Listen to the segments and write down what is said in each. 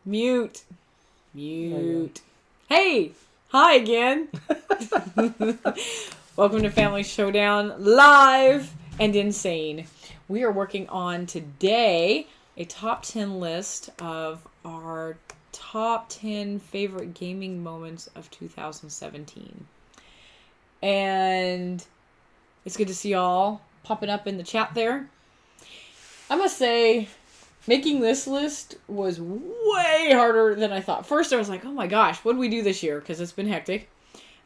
Mute. Hey! Hi again! Welcome to Family Showdown, live and insane. We are working on today a top 10 list of our top 10 favorite gaming moments of 2017. And it's good to see y'all popping up in the chat there. I must say, making this list was way harder than I thought. First, I was like, "Oh my gosh, what did we do this year?" Because it's been hectic.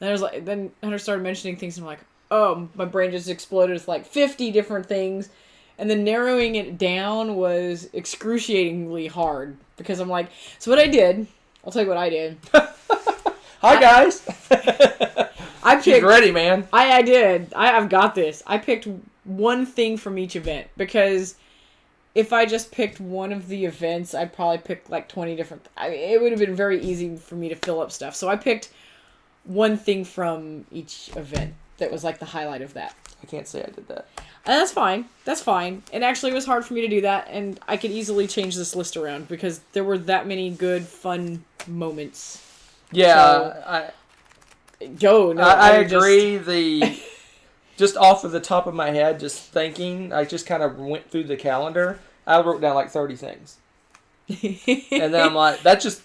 And then Hunter started mentioning things, and I'm like, "Oh, my brain just exploded with like 50 different things." And then narrowing it down was excruciatingly hard because I'm like, "So what I did? I'll tell you what I did." Hi guys. I picked. She's ready, man. I did. I've got this. I picked one thing from each event because if I just picked one of the events, I'd probably pick like 20 different... it would have been very easy for me to fill up stuff. So I picked one thing from each event that was like the highlight of that. I can't say I did that. And that's fine. That's fine. And actually it was hard for me to do that, and I could easily change this list around because there were that many good, fun moments. Yeah, so, I agree. Just off of the top of my head, just thinking, I just kind of went through the calendar. I wrote down like 30 things. And then I'm like, that's just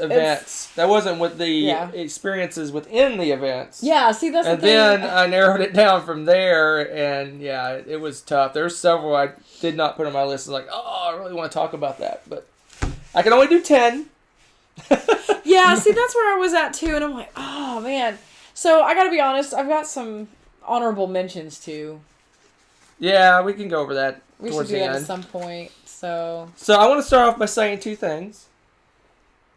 events. That wasn't with the experiences within the events. Yeah, see, that's the thing. And then I narrowed it down from there, and yeah, it was tough. There's several I did not put on my list. Like, oh, I really want to talk about that. But I can only do 10. Yeah, see, that's where I was at too. And I'm like, oh, man. So I got to be honest, I've got some honorable mentions too. Yeah, we can go over that. We should do that at some point. So I want to start off by saying two things.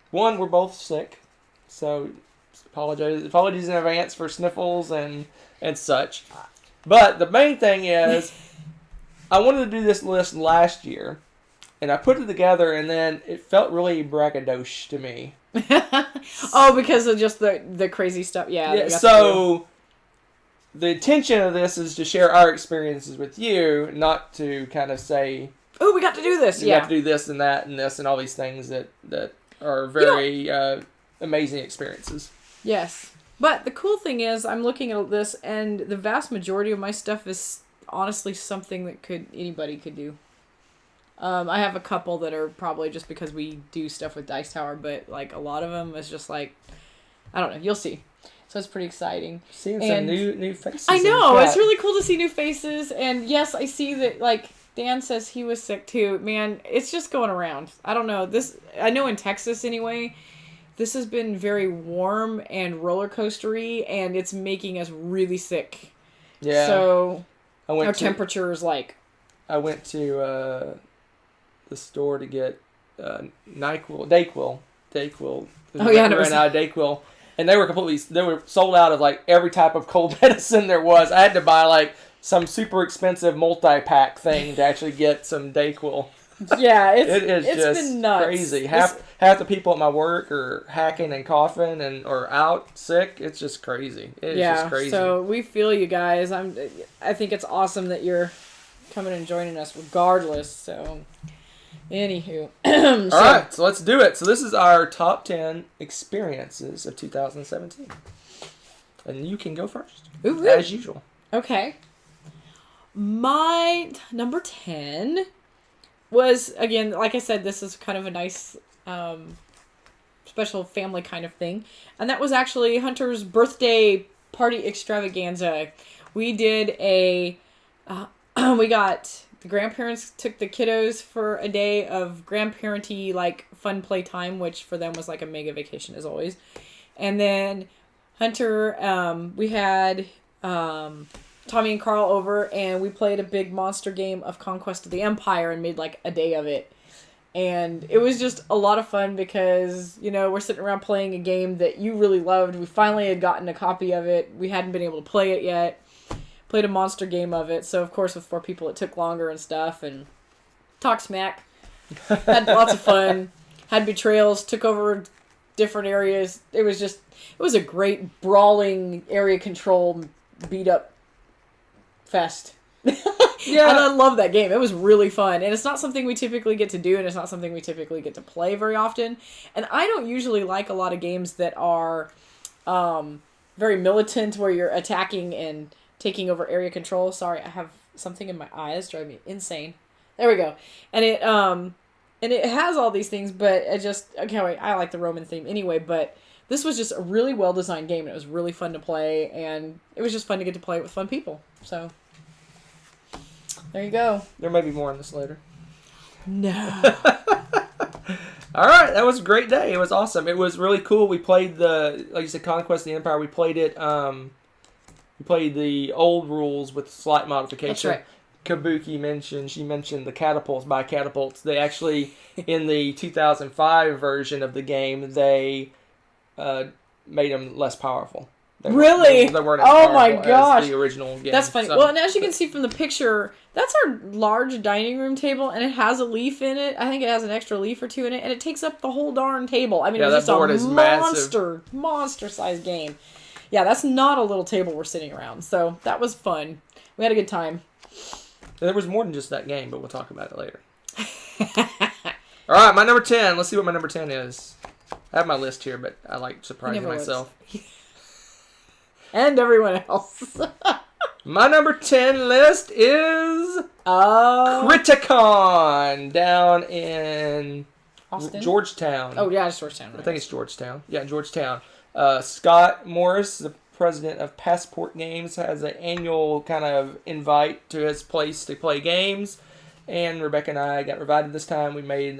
One, we're both sick, so apologies in advance for sniffles and such. But the main thing is, I wanted to do this list last year, and I put it together, and then it felt really braggadocious to me. Oh, because of just the crazy stuff. Yeah. So the intention of this is to share our experiences with you, not to kind of say, "Oh, we got to do this." We have to do this and that and this and all these things that are very amazing experiences. Yes. But the cool thing is, I'm looking at this, and the vast majority of my stuff is honestly something that anybody could do. I have a couple that are probably just because we do stuff with Dice Tower, but like a lot of them is just like, I don't know. You'll see. So it's pretty exciting. Seeing some new faces. I know. It's really cool to see new faces. And yes, I see that, like, Dan says he was sick too. Man, it's just going around. I don't know. I know in Texas anyway, this has been very warm and roller coastery, and it's making us really sick. Yeah. So our temperature is like... I went to the store to get Dayquil. Oh, yeah. Ran out of Dayquil. And they were sold out of like every type of cold medicine there was. I had to buy like some super expensive multi-pack thing to actually get some Dayquil. Yeah, it's just been nuts. Crazy. Half the people at my work are hacking and coughing and or out sick. It's just crazy. It's just crazy. So we feel you guys. I think it's awesome that you're coming and joining us regardless. So anywho. All right, so let's do it. So this is our top 10 experiences of 2017. And you can go first. Ooh, as usual. Okay. My number 10 was, again, like I said, this is kind of a nice special family kind of thing. And that was actually Hunter's birthday party extravaganza. We did the grandparents took the kiddos for a day of grandparenty, like, fun play time, which for them was like a mega vacation as always. And then Hunter, we had Tommy and Carl over, and we played a big monster game of Conquest of the Empire and made like a day of it. And it was just a lot of fun because, we're sitting around playing a game that you really loved. We finally had gotten a copy of it. We hadn't been able to play it yet. Played a monster game of it. So, of course, with 4 people, it took longer and stuff. And talked smack. Had lots of fun. Had betrayals. Took over different areas. It was a great brawling area control beat up fest. Yeah. And I love that game. It was really fun. And it's not something we typically get to do, and it's not something we typically get to play very often. And I don't usually like a lot of games that are very militant, where you're attacking and taking over area control. Sorry, I have something in my eyes driving me insane. There we go. And it has all these things, but I like the Roman theme anyway, but this was just a really well-designed game, and it was really fun to play, and it was just fun to get to play it with fun people. So, there you go. There may be more on this later. No. All right, that was a great day. It was awesome. It was really cool. We played like you said, Conquest of the Empire. We played it. We played the old rules with slight modification. That's right. Kabuki she mentioned the catapults by catapults. They actually, in the 2005 version of the game, they made them less powerful. Really? They weren't as oh my powerful gosh. as the original game. That's funny. So, well, and as you can see from the picture, that's our large dining room table, and it has a leaf in it. I think it has an extra leaf or two in it, and it takes up the whole darn table. I mean, yeah, it was that just board a is massive. monster-sized game. Yeah, that's not a little table we're sitting around, so that was fun. We had a good time. There was more than just that game, but we'll talk about it later. All right, my number 10. Let's see what my number 10 is. I have my list here, but I like surprising myself. And everyone else. My number 10 list is Criticon down in Austin? Georgetown. Oh, yeah, it's Georgetown. Right? I think it's Georgetown. Yeah, Georgetown. Scott Morris, the president of Passport Games, has an annual kind of invite to his place to play games. And Rebecca and I got invited this time. We made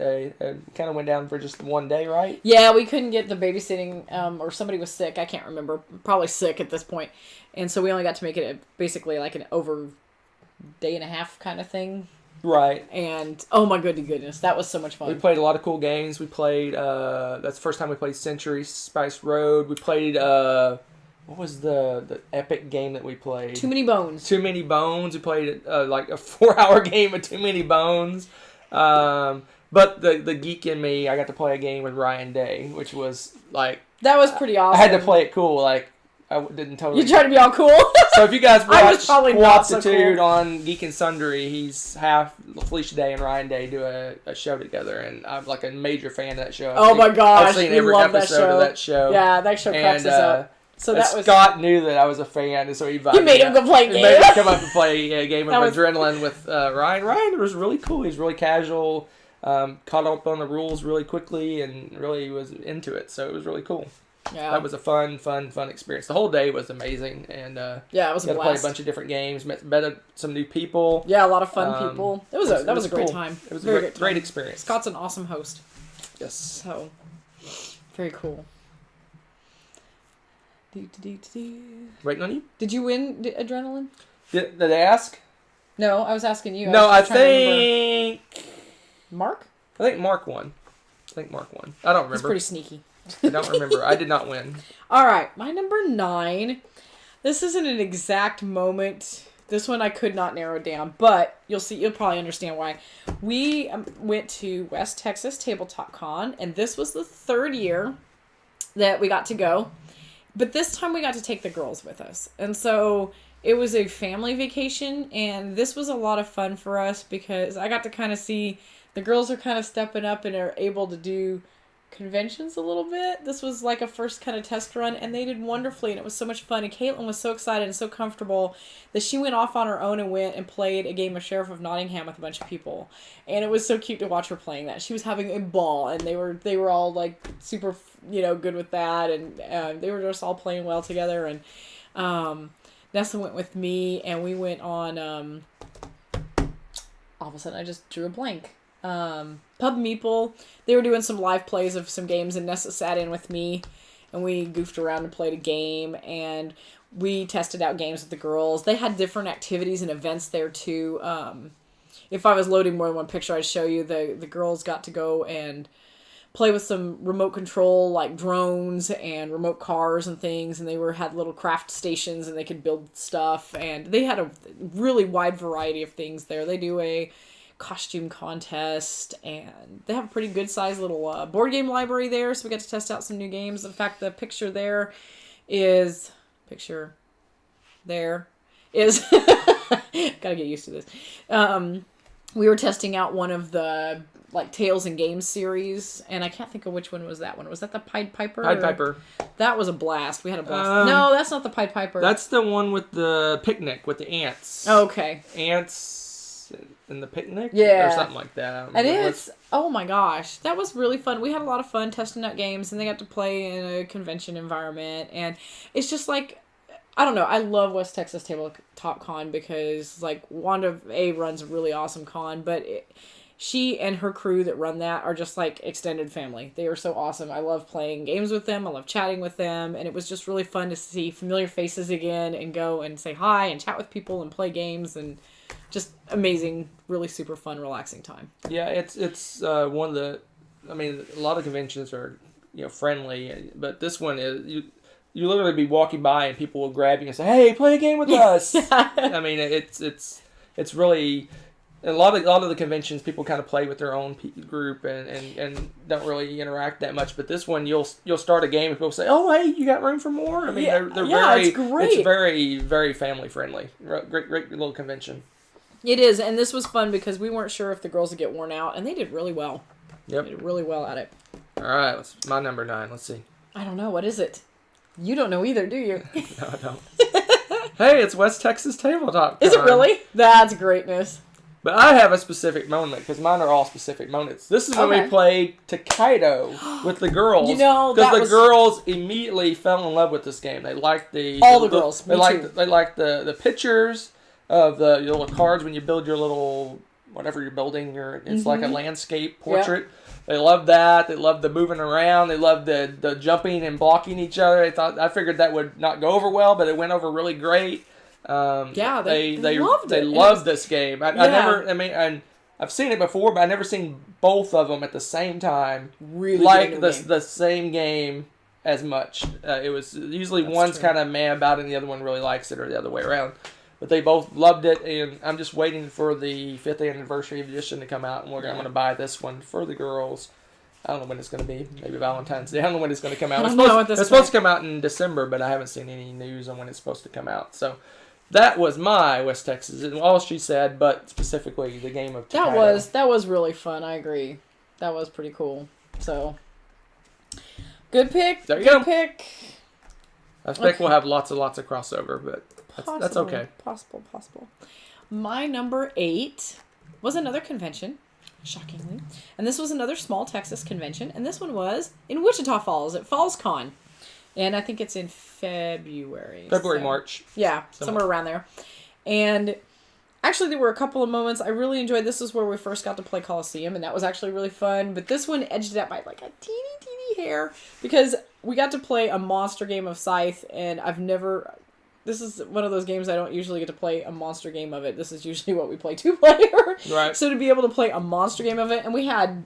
kind of went down for just one day, right? Yeah, we couldn't get the babysitting, or somebody was sick. I can't remember. Probably sick at this point. And so we only got to make it basically like an over day and a half kind of thing. Right. And, oh my goodness, that was so much fun. We played a lot of cool games. We played, that's the first time we played Century Spice Road. We played, what was the epic game that we played? Too Many Bones. Too Many Bones. We played like a 4-hour game of Too Many Bones. But the geek in me, I got to play a game with Ryan Day, which was like... That was pretty awesome. I had to play it cool. Like, I didn't totally... You tried to be all cool? So if you guys watch so Quaptitude cool. on Geek and Sundry, he's half Felicia Day and Ryan Day do a show together, and I'm like a major fan of that show. My gosh, I've seen we every love episode of that show. Yeah, that show cracks us up. So that was Scott knew that I was a fan, and so he invited You made him go play a game. He made me come up and play a game of That was- Adrenaline with Ryan. Ryan was really cool. He's really casual, caught up on the rules really quickly, and really was into it. So it was really cool. Yeah. That was a fun experience. The whole day was amazing, and yeah, it was a got to play a blast. bunch of different games, met some new people. Yeah, a lot of fun people. That was a great cool. time. It was Very a great experience. Scott's an awesome host. Yes. So, very cool. Waiting on you? Did you win Adrenaline? Did they ask? No, I was asking you. No, I I was trying to remember. think... Mark? I think Mark won. I don't remember. He's pretty sneaky. I don't remember. I did not win. All right, my number 9. This isn't an exact moment. This one I could not narrow down, but you'll probably understand why. We went to West Texas Tabletop Con, and this was the 3rd year that we got to go. But this time we got to take the girls with us. And so it was a family vacation, and this was a lot of fun for us because I got to kind of see the girls are kind of stepping up and are able to do conventions a little bit. This was like a first kind of test run, and they did wonderfully, and it was so much fun. And Caitlin was so excited and so comfortable that she went off on her own and went and played a game of Sheriff of Nottingham with a bunch of people, and it was so cute to watch her playing that. She was having a ball, and they were all like super good with that, and they were just all playing well together. And Nessa went with me, and we went on all of a sudden I just drew a blank. Pub Meeple. They were doing some live plays of some games, and Nessa sat in with me, and we goofed around and played a game, and we tested out games with the girls. They had different activities and events there too. If I was loading more than one picture, I'd show you. The girls got to go and play with some remote control, like drones and remote cars and things, and they had little craft stations, and they could build stuff, and they had a really wide variety of things there. They do a costume contest, and they have a pretty good sized little board game library there, so we got to test out some new games. In fact, the picture there is Gotta get used to this. We were testing out one of the like Tales and Games series, and I can't think of which one was that one. Was that the Pied Piper? Pied Piper. That was a blast. We had a blast. No, that's not the Pied Piper. That's the one with the picnic with the ants. Oh, okay. Ants in the picnic? Yeah. Or something like that. It is. Oh my gosh. That was really fun. We had a lot of fun testing out games, and they got to play in a convention environment, and it's just like, I don't know. I love West Texas Tabletop Con because, like, Wanda A runs a really awesome con, but she and her crew that run that are just, like, extended family. They are so awesome. I love playing games with them. I love chatting with them, and it was just really fun to see familiar faces again and go and say hi and chat with people and play games, and just amazing, really super fun, relaxing time. Yeah, it's one of the, I mean, a lot of conventions are, friendly, but this one is, you literally be walking by and people will grab you and say, "Hey, play a game with us." I mean, it's really a lot of the conventions people kind of play with their own group and don't really interact that much. But this one, you'll start a game and people say, "Oh, hey, you got room for more?" I mean, they're very, it's great. It's very, very family friendly. Great little convention. It is, and this was fun because we weren't sure if the girls would get worn out, and they did really well. Yep, they did really well at it. All right, my number 9. Let's see. I don't know, what is it? You don't know either, do you? No, I don't. Hey, it's West Texas Tabletop Con. Is it really? That's greatness. But I have a specific moment, because mine are all specific moments. This is when we played Takedo with the girls. Because the girls immediately fell in love with this game. They liked the girls. They liked the pictures of the little cards when you build your little whatever you're building. It's like a landscape portrait. Yep. They loved that. They loved the moving around. They loved the jumping and blocking each other. I figured that would not go over well, but it went over really great. They loved it. They loved this game. I've seen it before, but I've never seen both of them at the same time. Really like the same game as much. It was usually one's kind of mad about it, and the other one really likes it, or the other way around. But they both loved it, and I'm just waiting for the 5th anniversary edition to come out, and I'm going to buy this one for the girls. I don't know when it's going to be. Maybe Valentine's Day. I don't know when it's going to come out. It's supposed to come out in December, but I haven't seen any news on when it's supposed to come out. So that was my West Texas. All she said, but specifically the game of Takedo. That was really fun. I agree. That was pretty cool. So good pick. There you go. Good pick. I expect we'll have lots of crossover, but that's okay. Possible. My number 8 was another convention, shockingly. And this was another small Texas convention. And this one was in Wichita Falls at FallsCon. And I think it's in February. March. Yeah, somewhere around there. And actually, there were a couple of moments I really enjoyed. This is where we first got to play Coliseum, and that was actually really fun. But this one edged it out by like a teeny hair, because we got to play a monster game of Scythe, and this is one of those games I don't usually get to play a monster game of it. This is usually what we play 2-player. Right. So to be able to play a monster game of it, and we had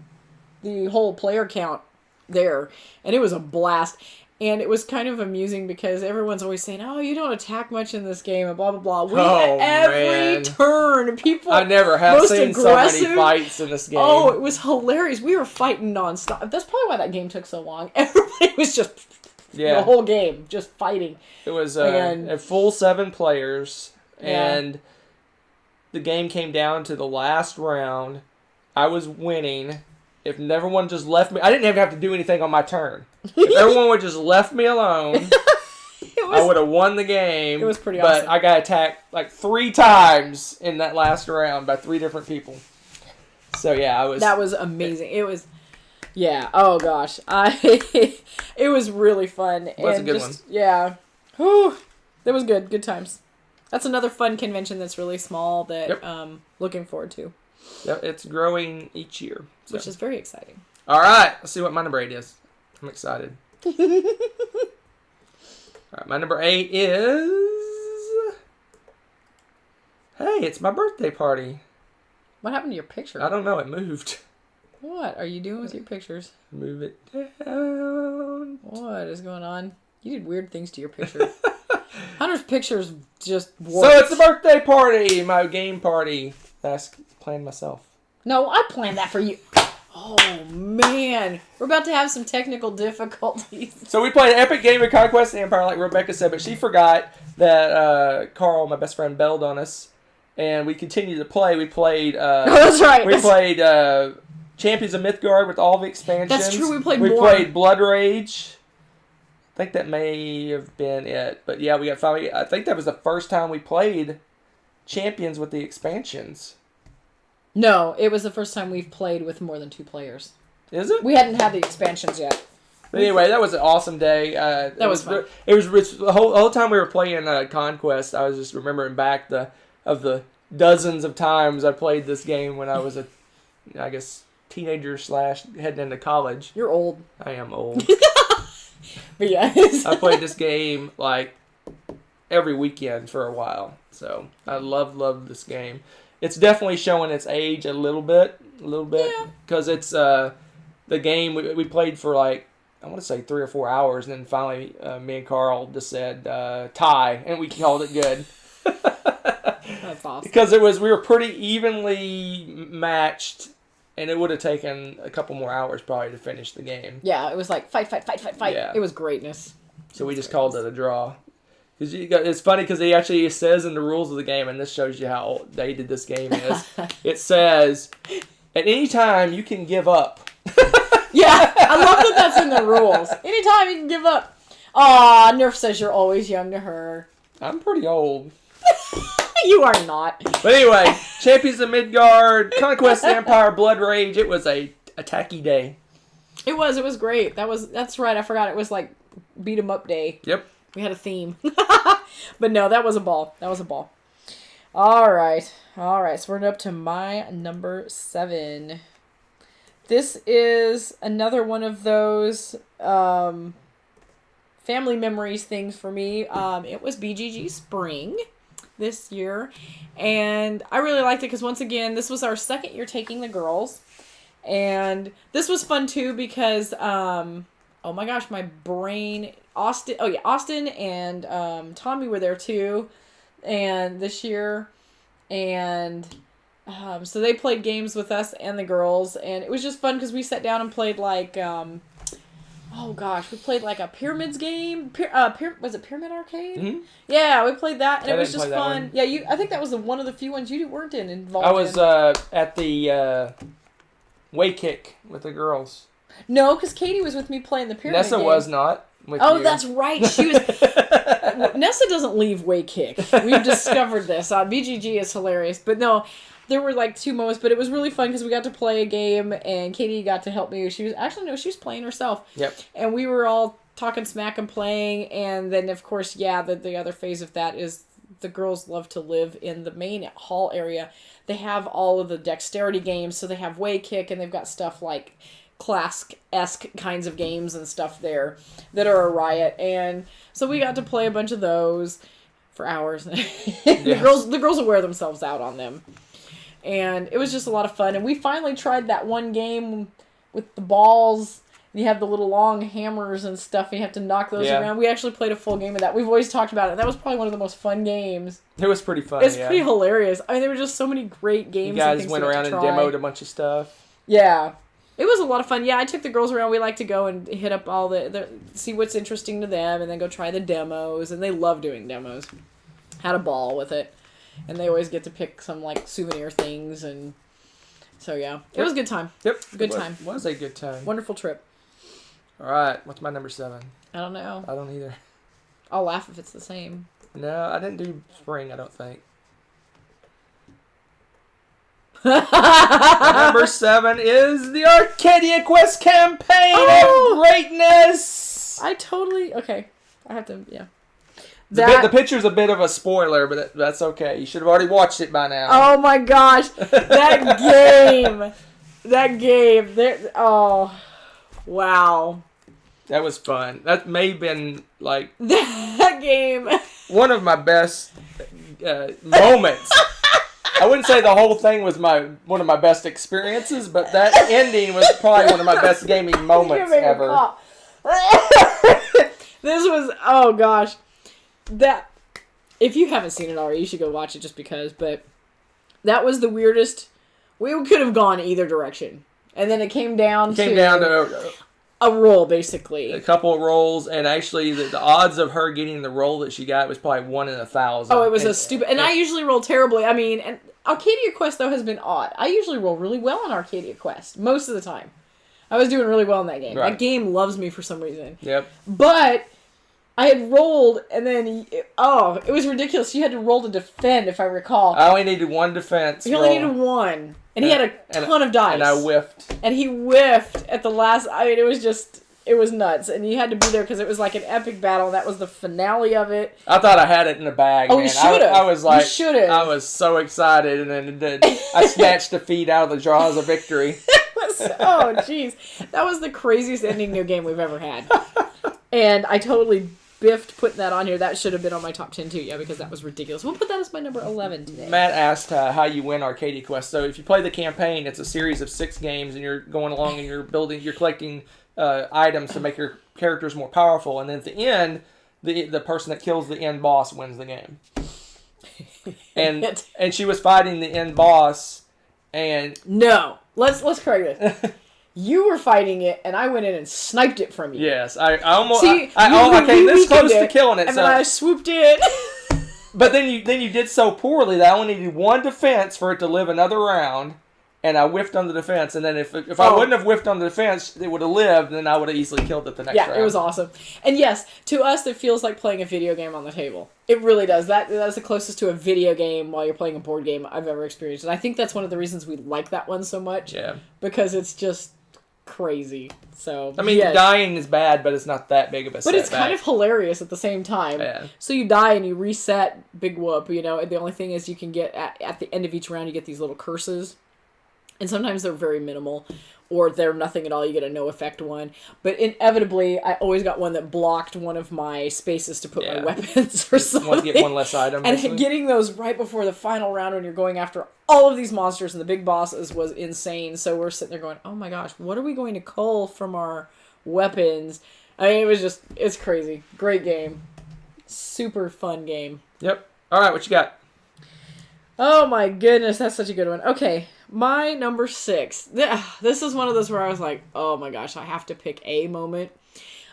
the whole player count there, and it was a blast. And it was kind of amusing because everyone's always saying, "Oh, you don't attack much in this game," and blah blah blah. Every turn, people. I never have seen so many fights in this game. Oh, it was hilarious. We were fighting nonstop. That's probably why that game took so long. Everybody was just the whole game just fighting. It was a full 7 players, and the game came down to the last round. I was winning. If everyone just left me, I didn't even have to do anything on my turn. If everyone would just left me alone, I would have won the game. It was pretty awesome. But I got attacked like 3 times in that last round by 3 different people. So yeah, that was amazing. It was, oh gosh, it was really fun. That's a good one. Yeah, whew, it was good. Good times. That's another fun convention that's really small that looking forward to. Yep, it's growing each year. So. Which is very exciting. All right, let's see what my number 8 is. I'm excited. All right, my number 8 is... Hey, it's my birthday party. What happened to your picture? I don't know, it moved. What are you doing with your pictures? Move it down. What is going on? You did weird things to your picture. Hunter's pictures just warped. So it's the birthday party, my game party. That's planned myself. No, I planned that for you. Oh, man. We're about to have some technical difficulties. So we played an epic game of Conquest of the Empire, like Rebecca said, but she forgot that Carl, my best friend, bailed on us. and we continued to play. We played. Oh, that's right. We played Champions of Mythgard with all the expansions. That's true. We played We more. played Blood Rage. I think that may have been it, but yeah, we got finally. I think that was the first time we played Champions with the expansions. No, it was the first time we've played with more than 2 players. Is it? We hadn't had the expansions yet. But anyway, that was an awesome day. That was fun. It was the whole time we were playing Conquest. I was just remembering back the dozens of times I played this game when I was I guess teenager / heading into college. You're old. I am old. But yeah. I played this game like every weekend for a while. So I love this game. It's definitely showing its age a little bit, because it's the game we played for like, I want to say 3 or 4 hours, and then finally me and Carl just said tie, and we called it good. That's awesome. Because we were pretty evenly matched, and it would have taken a couple more hours probably to finish the game. Yeah, it was like fight. Yeah. It was greatness. So we just called it a draw. It's funny because it says in the rules of the game, and this shows you how dated this game is. It says, at any time you can give up. Yeah, I love that that's in the rules. Anytime you can give up. Aw, Nerf says you're always young to her. I'm pretty old. You are not. But anyway, Champions of Midgard, Conquest of Empire, Blood Rage. It was a tacky day. It was great. That's right. I forgot it was like beat 'em up day. Yep. We had a theme. But no, that was a ball. All right. So we're up to my number 7. This is another one of those family memories things for me. It was BGG Spring this year, and I really liked it because, once again, this was our second year taking the girls, and this was fun too because oh my gosh, my brain, Austin and Tommy were there too, and this year, and so they played games with us and the girls, and it was just fun because we sat down and played like we played like a pyramids game. Was it Pyramid Arcade? Mm-hmm. Yeah, we played that, and I it was didn't just play that fun. one. Yeah, I think that was one of the few ones you weren't involved in. I was at the Way Kick with the girls. No, because Katie was with me playing the pyramid Nessa game. was not with Oh, you. that's right. She was. Nessa doesn't leave Way Kick. We've discovered this. BGG is hilarious, but no. There were like 2 moments, but it was really fun because we got to play a game, and Katie got to help me. She was playing herself. Yep. And we were all talking smack and playing, and then of course, the other phase of that is the girls love to live in the main hall area. They have all of the dexterity games, so they have Way Kick, and they've got stuff like class-esque kinds of games and stuff there that are a riot. And so we got to play a bunch of those for hours. The girls will wear themselves out on them. And it was just a lot of fun. And we finally tried that one game with the balls. And you have the little long hammers and stuff. And you have to knock those around. We actually played a full game of that. We've always talked about it. That was probably one of the most fun games. It was pretty fun. It's pretty hilarious. I mean, there were just so many great games. You guys and went around and demoed a bunch of stuff. Yeah. It was a lot of fun. Yeah, I took the girls around. We like to go and hit up all see what's interesting to them, and then go try the demos. And they love doing demos. Had a ball with it. And they always get to pick some, like, souvenir things, and so, yeah. It was a good time. Yep. Good time. It was a good time. Wonderful trip. All right. What's my number 7? I don't know. I don't either. I'll laugh if it's the same. No, I didn't do spring, I don't think. My number 7 is the Arcadia Quest campaign of greatness! Okay. I have to, yeah. The picture's a bit of a spoiler, but that's okay. You should have already watched it by now. Oh my gosh. That game. Oh. Wow. That was fun. That may have been, like... That game. One of my best moments. I wouldn't say the whole thing was one of my best experiences, but that ending was probably one of my best gaming moments ever. This was... Oh gosh. That, if you haven't seen it already, you should go watch it just because, but that was the weirdest. We could have gone either direction. And then it came down to a roll, basically. A couple of rolls, and actually the odds of her getting the roll that she got was probably 1 in 1,000. Oh, it was a stupid... And I usually roll terribly. I mean, and Arcadia Quest, though, has been odd. I usually roll really well on Arcadia Quest, most of the time. I was doing really well in that game. Right. That game loves me for some reason. Yep. But I had rolled, and then... it was ridiculous. You had to roll to defend, if I recall. I only needed 1 defense. He only needed 1. And he had a ton of dice. And I whiffed. And he whiffed at the last... I mean, it was just... It was nuts. And you had to be there because it was like an epic battle. That was the finale of it. I thought I had it in the bag, Oh, man. you should have. I was like... You should have. I was so excited, and then I snatched defeat out of the jaws of victory. Oh, jeez. That was the craziest ending to a game we've ever had. And I totally biffed putting that on here. That should have been on my top 10 too, yeah, because that was ridiculous. We'll put that as my number 11 today. Matt asked how you win Arcadia Quest. So if you play the campaign, it's a series of 6 games, and you're going along and you're collecting items to make your characters more powerful. And then at the end, the person that kills the end boss wins the game. And she was fighting the end boss, and no, let's correct this. You were fighting it, and I went in and sniped it from you. Yes, I almost See, I came this close to killing it, and then I swooped it. But then you did so poorly that I only needed 1 defense for it to live another round, and I whiffed on the defense. And then if I wouldn't have whiffed on the defense, it would have lived, and then I would have easily killed it the next round. Yeah, it was awesome. And yes, to us, it feels like playing a video game on the table. It really does. That's the closest to a video game while you're playing a board game I've ever experienced. And I think that's one of the reasons we like that one so much. Yeah. Because it's just crazy. So I mean, yes. Dying is bad, but it's not that big of a setback. But it's kind of hilarious at the same time. Yeah. So you die and you reset, big whoop, you know. The only thing is you can get, at the end of each round, you get these little curses. And sometimes they're very minimal, or they're nothing at all. You get a no effect one. But inevitably, I always got one that blocked one of my spaces to put my weapons or something. Want to get one less item. And basically. getting those right before the final round when you're going after all of these monsters and the big bosses was insane. So we're sitting there going, oh my gosh, what are we going to cull from our weapons? I mean, it's crazy. Great game. Super fun game. Yep. All right, what you got? Oh my goodness, that's such a good one. Okay, my number 6. This is one of those where I was like, oh my gosh, I have to pick a moment.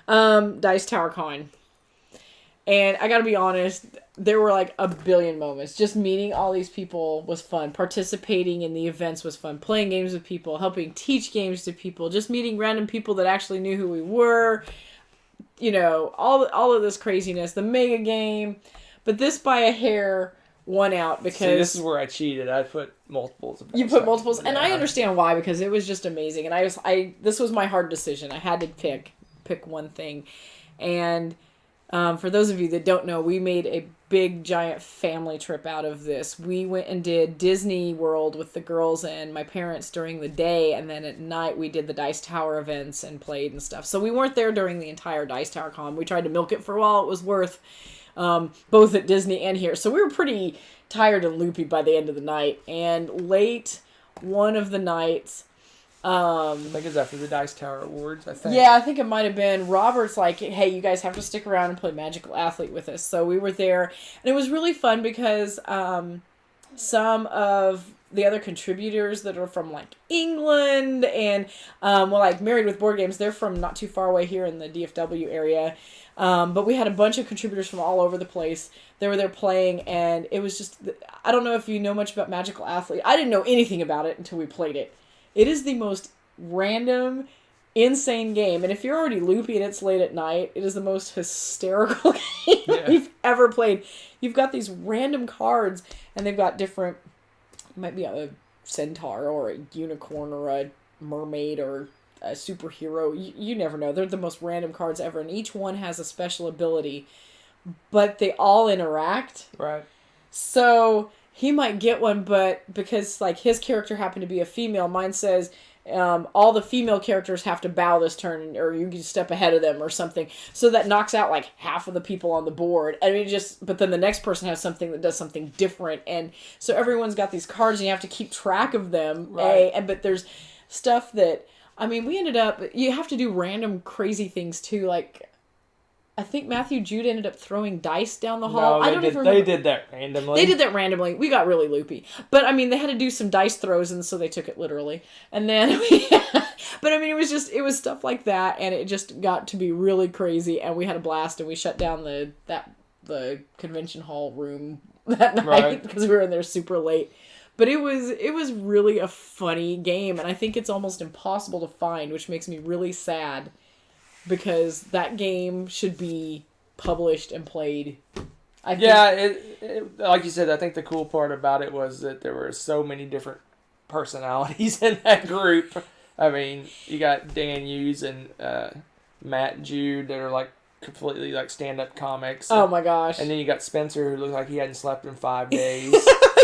Dice Tower Con. And I gotta be honest, there were like a billion moments. Just meeting all these people was fun. Participating in the events was fun. Playing games with people, helping teach games to people, just meeting random people that actually knew who we were. You know, all of this craziness. The mega game. But this by a hair won out because... See, this is where I cheated. I put multiples. You put multiples, and I understand why, because it was just amazing. And this was my hard decision. I had to pick one thing. And for those of you that don't know, we made a big, giant family trip out of this. We went and did Disney World with the girls and my parents during the day, and then at night we did the Dice Tower events and played and stuff. So we weren't there during the entire Dice Tower Con. We tried to milk it for all it was worth. Both at Disney and here. So we were pretty tired and loopy by the end of the night. And late one of the nights... I think it's after the Dice Tower Awards, I think. Yeah, I think it might have been. Robert's like, hey, you guys have to stick around and play Magical Athlete with us. So we were there. And it was really fun because some of the other contributors that are from like England and like Married with Board Games, they're from not too far away here in the DFW area. But we had a bunch of contributors from all over the place. They were there playing, and it was just... I don't know if you know much about Magical Athlete. I didn't know anything about it until we played it. It is the most random, insane game. And if you're already loopy and it's late at night, it is the most hysterical game we've ever played. You've got these random cards, and they've got different... It might be a centaur or a unicorn or a mermaid or... a superhero. You never know. They're the most random cards ever, and each one has a special ability, but they all interact. Right. So he might get one, but because like his character happened to be a female, mine says all the female characters have to bow this turn, or you can step ahead of them or something. So that knocks out like half of the people on the board. I mean, but then the next person has something that does something different, and so everyone's got these cards, and you have to keep track of them. Right. But there's stuff that. I mean, we ended up... You have to do random crazy things, too. Like, I think Matthew Jude ended up throwing dice down the hall. No, I don't even they remember. did that randomly. They did that randomly. We got really loopy. But, I mean, they had to do some dice throws, and so they took it literally. And then, but, I mean, it was stuff like that, and it just got to be really crazy, and we had a blast, and we shut down the convention hall room that night because we were in there super late. But it was really a funny game, and I think it's almost impossible to find, which makes me really sad, because that game should be published and played. It like you said, I think the cool part about it was that there were so many different personalities in that group. I mean, you got Dan Hughes and Matt Jude that are like completely like stand-up comics. Oh my gosh. And then you got Spencer who looked like he hadn't slept in 5 days.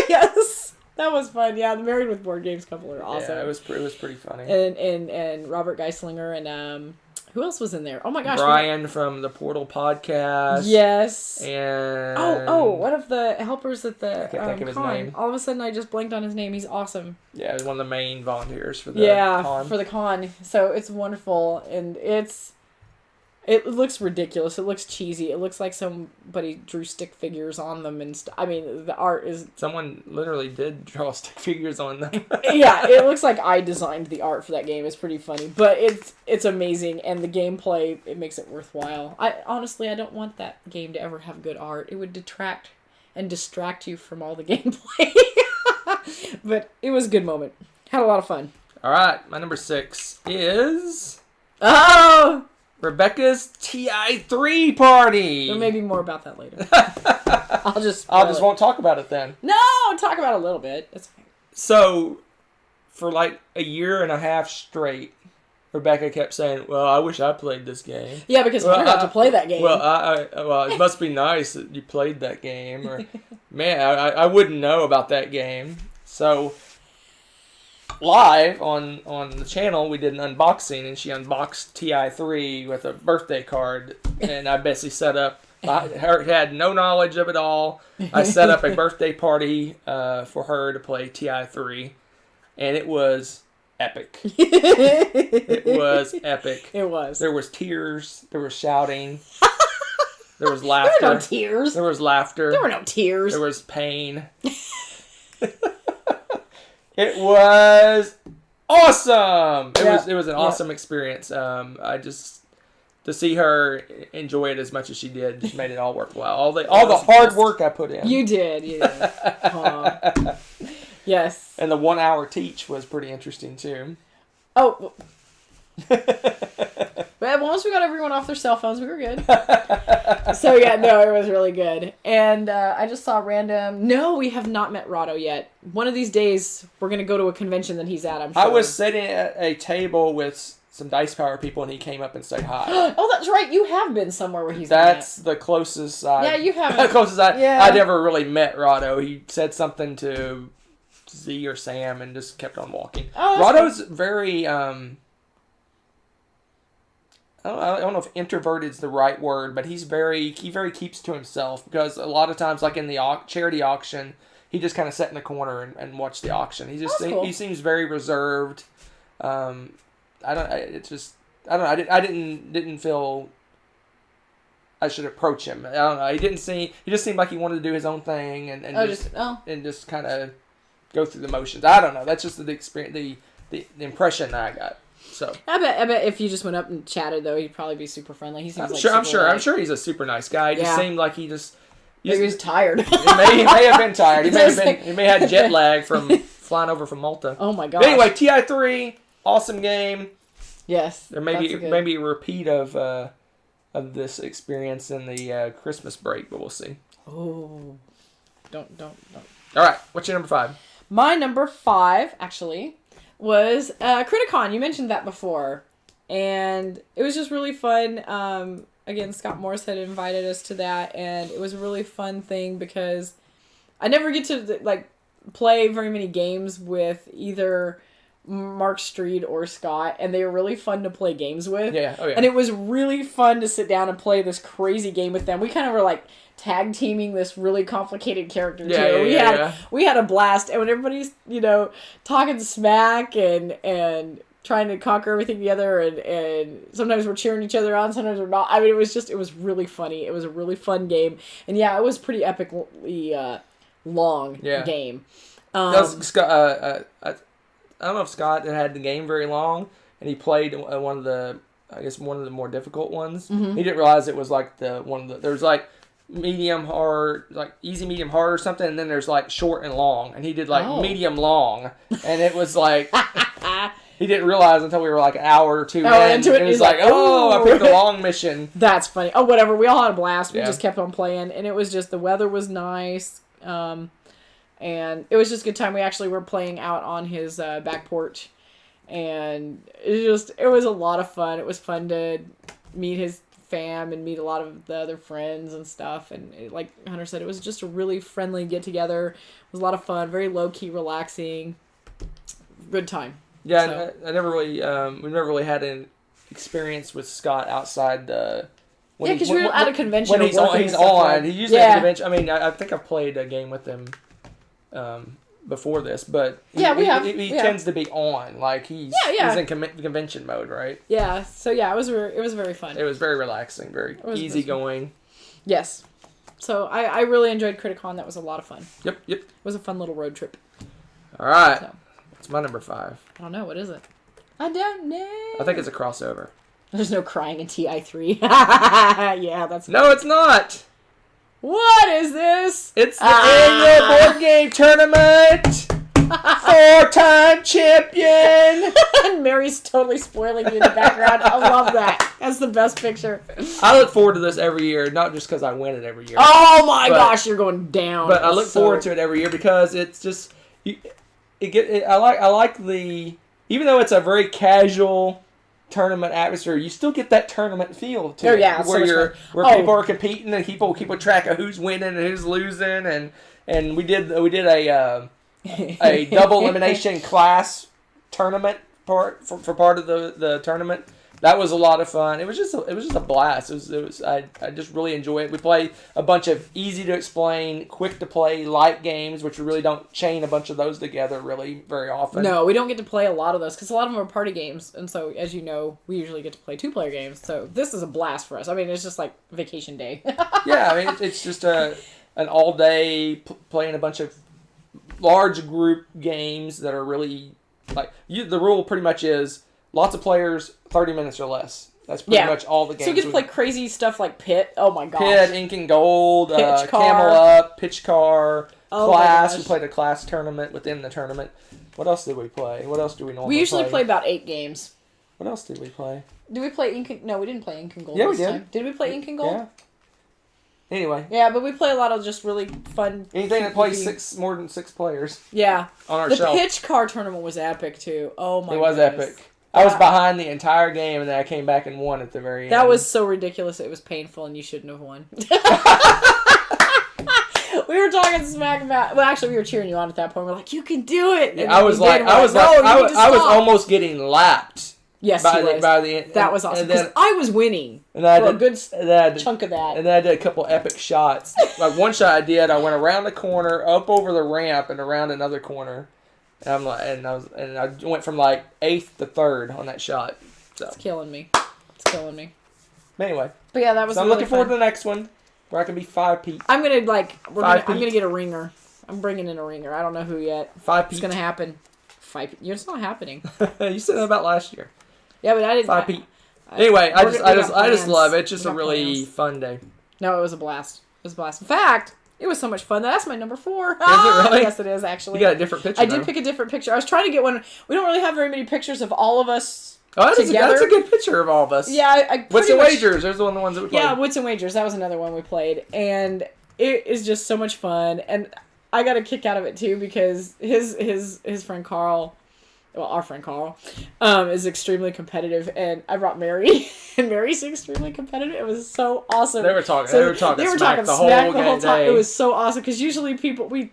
Yes. That was fun. Yeah, the Married with Board Games couple are awesome. Yeah, it was pretty funny. And Robert Geislinger and who else was in there? Oh my gosh. Brian from the Portal podcast. Yes. And one of the helpers at the I can't think of his con. name. All of a sudden I just blanked on his name. He's awesome. Yeah, he's one of the main volunteers for the con. For the con. So it's wonderful, and it looks ridiculous. It looks cheesy. It looks like somebody drew stick figures on them and I mean, the art is... Someone literally did draw stick figures on them. Yeah, it looks like I designed the art for that game. It's pretty funny. But it's amazing, and the gameplay, it makes it worthwhile. I don't want that game to ever have good art. It would detract and distract you from all the gameplay. But it was a good moment. Had a lot of fun. All right, my number 6 is... Oh! Rebecca's TI3 party. There may be more about that later. I just won't talk about it then. No, talk about it a little bit. It's okay. So, for like a year and a half straight, Rebecca kept saying, "Well, I wish I played this game." Yeah, because we got to play that game. Well, it must be nice that you played that game, or man, I wouldn't know about that game. So, live on the channel, we did an unboxing, and she unboxed TI3 with a birthday card, and I basically set up. I had no knowledge of it all. I set up a birthday party for her to play TI3, and it was epic. It was epic. It was. There was tears. There was shouting. There was laughter. There were no tears. There was laughter. There were no tears. There was pain. It was awesome. It was an awesome experience. To see her enjoy it as much as she did just made it all worthwhile. All the hard work I put in. You did. Yes. And the 1 hour teach was pretty interesting too. Oh. But once we got everyone off their cell phones, we were good. So yeah, no, it was really good. And I just saw random... No, we have not met Rado yet. One of these days, we're going to go to a convention that he's at, I'm sure. I was sitting at a table with some Dice Power people, and he came up and said hi. Oh, that's right. You have been somewhere where he's That's the closest Yeah, you have. The closest Yeah. I never really met Rado. He said something to Z or Sam and just kept on walking. Oh, Rado's very... I don't know if introverted is the right word, but he very keeps to himself, because a lot of times, like in the charity auction, he just kind of sat in the corner and watched the auction. He seems very reserved. I didn't feel I should approach him. I don't know. He just seemed like he wanted to do his own thing and just kind of go through the motions. I don't know. That's just the experience, the impression that I got. So I bet if you just went up and chatted, though, he'd probably be super friendly. He seems I'm sure he's a super nice guy. He just seemed like he was tired. He may have been tired. He may have had jet lag from flying over from Malta. Oh my god. But anyway, TI3, awesome game. Yes. There may be a repeat of this experience in the Christmas break, but we'll see. Oh. Don't. All right, what's your number 5? My number 5, actually, was Criticon. You mentioned that before. And it was just really fun. Again, Scott Morris had invited us to that, and it was a really fun thing because I never get to play very many games with either Mark Street or Scott, and they were really fun to play games with. Yeah, oh yeah. And it was really fun to sit down and play this crazy game with them. We kind of were tag teaming this really complicated character too. We had a blast, and when everybody's talking smack and trying to conquer everything together, and sometimes we're cheering each other on, sometimes we're not. I mean, it was really funny. It was a really fun game, and yeah, it was pretty epically long game. Scott, I don't know if Scott had the game very long, and he played one of the more difficult ones. Mm-hmm. He didn't realize it was like there's like medium hard, like easy, medium hard or something, and then there's like short and long, and he did like medium long, and it was like he didn't realize until we were like an hour or two into it. It was like, I picked the long mission. That's funny. Oh, whatever. We all had a blast. We just kept on playing, and it was just the weather was nice, and it was just a good time. We actually were playing out on his back porch, and it was a lot of fun. It was fun to meet his fam and meet a lot of the other friends and stuff, and like Hunter said, it was just a really friendly get together. It was a lot of fun, very low key, relaxing, good time. Yeah, so. I never really we never really had an experience with Scott outside the because we were at a convention when he's on. He usually at a convention. I mean, I think I've played a game with him before this, but he tends to be on, like he's in convention mode, right? Yeah, so yeah, it was very fun. It was very relaxing, very easygoing. Yes, so I really enjoyed Criticon. That was a lot of fun. Yep. It was a fun little road trip. All right, it's my number 5. I don't know, what is it? I don't know. I think it's a crossover. There's no crying in TI3. Yeah, that's no, it's not. What is this? It's the annual board game tournament. 4-time champion. And Mary's totally spoiling you in the background. I love that. That's the best picture. I look forward to this every year, not just because I win it every year. Oh my gosh, you're going down. But I look forward to it every year because it's just I like the, even though it's a very casual tournament atmosphere, you still get that tournament feel to it. Yeah, where people are competing and people keep a track of who's winning and who's losing, and we did a double elimination class tournament for part of the tournament. That was a lot of fun. It was just a blast. I just really enjoy it. We play a bunch of easy to explain, quick to play, light games, which we really don't chain a bunch of those together really very often. No, we don't get to play a lot of those because a lot of them are party games, and so as you know, we usually get to play 2-player games. So this is a blast for us. I mean, it's just like vacation day. Yeah, I mean it's just an all day playing a bunch of large group games that are really like the rule pretty much is. Lots of players, 30 minutes or less. That's pretty much all the games. So you get to play crazy stuff like Pit. Oh my gosh. Pit, Ink and Gold, Camel Up, Pitch Car, Class. We played a class tournament within the tournament. What else did we play? What else do we normally play? We usually play about 8 games. What else did we play? Did we play Ink and... No, we didn't play Ink and Gold this time. Did we play Ink and Gold? Yeah. Anyway. Yeah, but we play a lot of just really fun... Anything that plays more than 6 players. Yeah. On our shelf. The Pitch Car tournament was epic, too. Oh my god. It was epic. I was behind the entire game, and then I came back and won at the very end. That was so ridiculous. It was painful, and you shouldn't have won. We were talking smack about. Well, actually, we were cheering you on at that point. We're like, "You can do it!" Yeah, I was almost getting lapped. Yes, by the end. That was awesome. Because I was winning for a good chunk of that. And then I did a couple epic shots. Like one shot I did, I went around the corner, up over the ramp, and around another corner. And I went from like 8th to 3rd on that shot. So it's killing me. Anyway, but yeah, that was. So I'm looking forward to the next one where I can be 5 Pete. I'm gonna I'm gonna get a ringer. I'm bringing in a ringer. I don't know who yet. 5 Pete. It's gonna happen. 5 Pete. It's not happening. You said that about last year. Yeah, but I didn't. 5 Pete. Anyway, I just love it. It's just a really fun day. No, it was a blast. In fact. It was so much fun. That's my number 4. Is it really? Yes, it is, actually. You got a different picture. I did pick a different picture. I was trying to get one. We don't really have very many pictures of all of us together. That's a good picture of all of us. Yeah. Wits and Wagers. There's the ones that we played. Yeah, Wits and Wagers. That was another one we played. And it is just so much fun. And I got a kick out of it, too, because his friend Carl... Well, our friend Carl is extremely competitive, and I brought Mary, and Mary's extremely competitive. It was so awesome. They were talking smack the whole time. It was so awesome because usually people we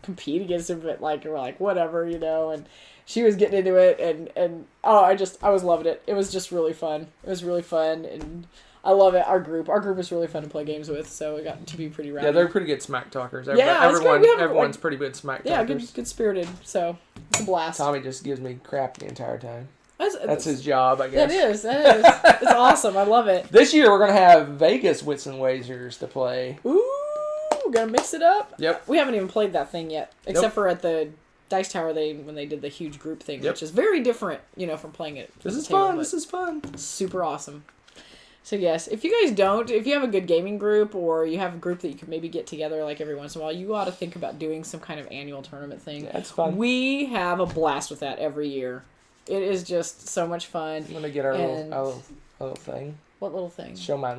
compete against him, but like we're like whatever, and she was getting into it, and I was loving it. It was just really fun. It was really fun, and I love it. Our group is really fun to play games with, so it got to be pretty rowdy. Yeah, they're pretty good smack talkers. Yeah, it's great. We have, everyone's pretty good smack talkers. Yeah, good spirited. So it's a blast. Tommy just gives me crap the entire time. That's his job, I guess. That is. It's awesome. I love it. This year we're gonna have Vegas Wits and Wagers to play. Ooh, we're gonna mix it up. Yep. We haven't even played that thing yet, except for at the Dice Tower when they did the huge group thing, which is very different, from playing it. This is fun. This is fun. Super awesome. So yes, if you guys if you have a good gaming group or you have a group that you could maybe get together like every once in a while, you ought to think about doing some kind of annual tournament thing. Yeah, it's fun. We have a blast with that every year. It is just so much fun. I'm gonna get our little thing. What little thing? Show my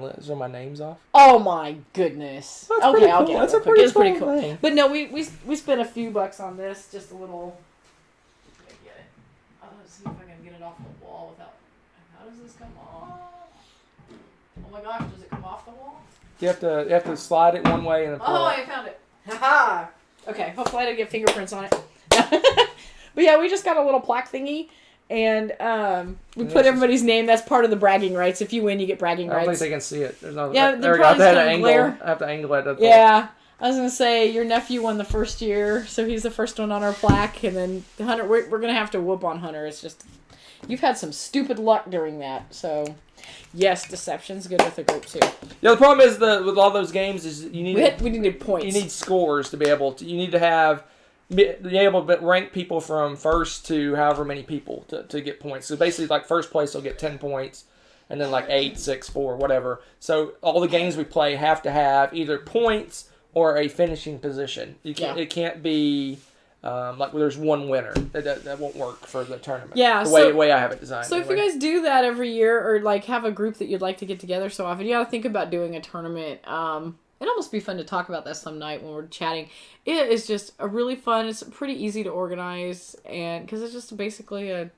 names off. Oh my goodness. That's pretty cool. I'll get it. That's It's pretty cool cool. thing. But no, we spent a few bucks on this, just a little. Let me get it. I'll see if I can get it off the wall without. How does this come off? Oh my gosh, does it come off the wall? You have to slide it one way and then pull Oh, it. I found it. Haha. Okay, hopefully I didn't get fingerprints on it. But yeah, we just got a little plaque thingy. And we put everybody's name. That's part of the bragging rights. If you win, you get bragging I don't rights. think they can see it. There's no. Yeah, there we go. I glare. have to angle it. Yeah, I was gonna say your nephew won the first year, so he's the first one on our plaque, and then Hunter. We're gonna have to whoop on Hunter. It's just you've had some stupid luck during that. So yes, deception's good with the group too. Yeah, the problem is with all those games is you need we needed points. You need scores to be able to. You need to be able to rank people from first to however many people to get points. So basically, like first place will get 10 points, and then like 8, 6, 4, whatever. So all the games we play have to have either points or a finishing position. You can't. It can't be like there's one winner. That won't work for the tournament. Yeah, the way I have it designed. So anyway. If you guys do that every year, or like have a group that you'd like to get together so often, you got to think about doing a tournament. It'd almost be fun to talk about that some night when we're chatting. It is just a really fun. It's pretty easy to organize, and because it's just basically a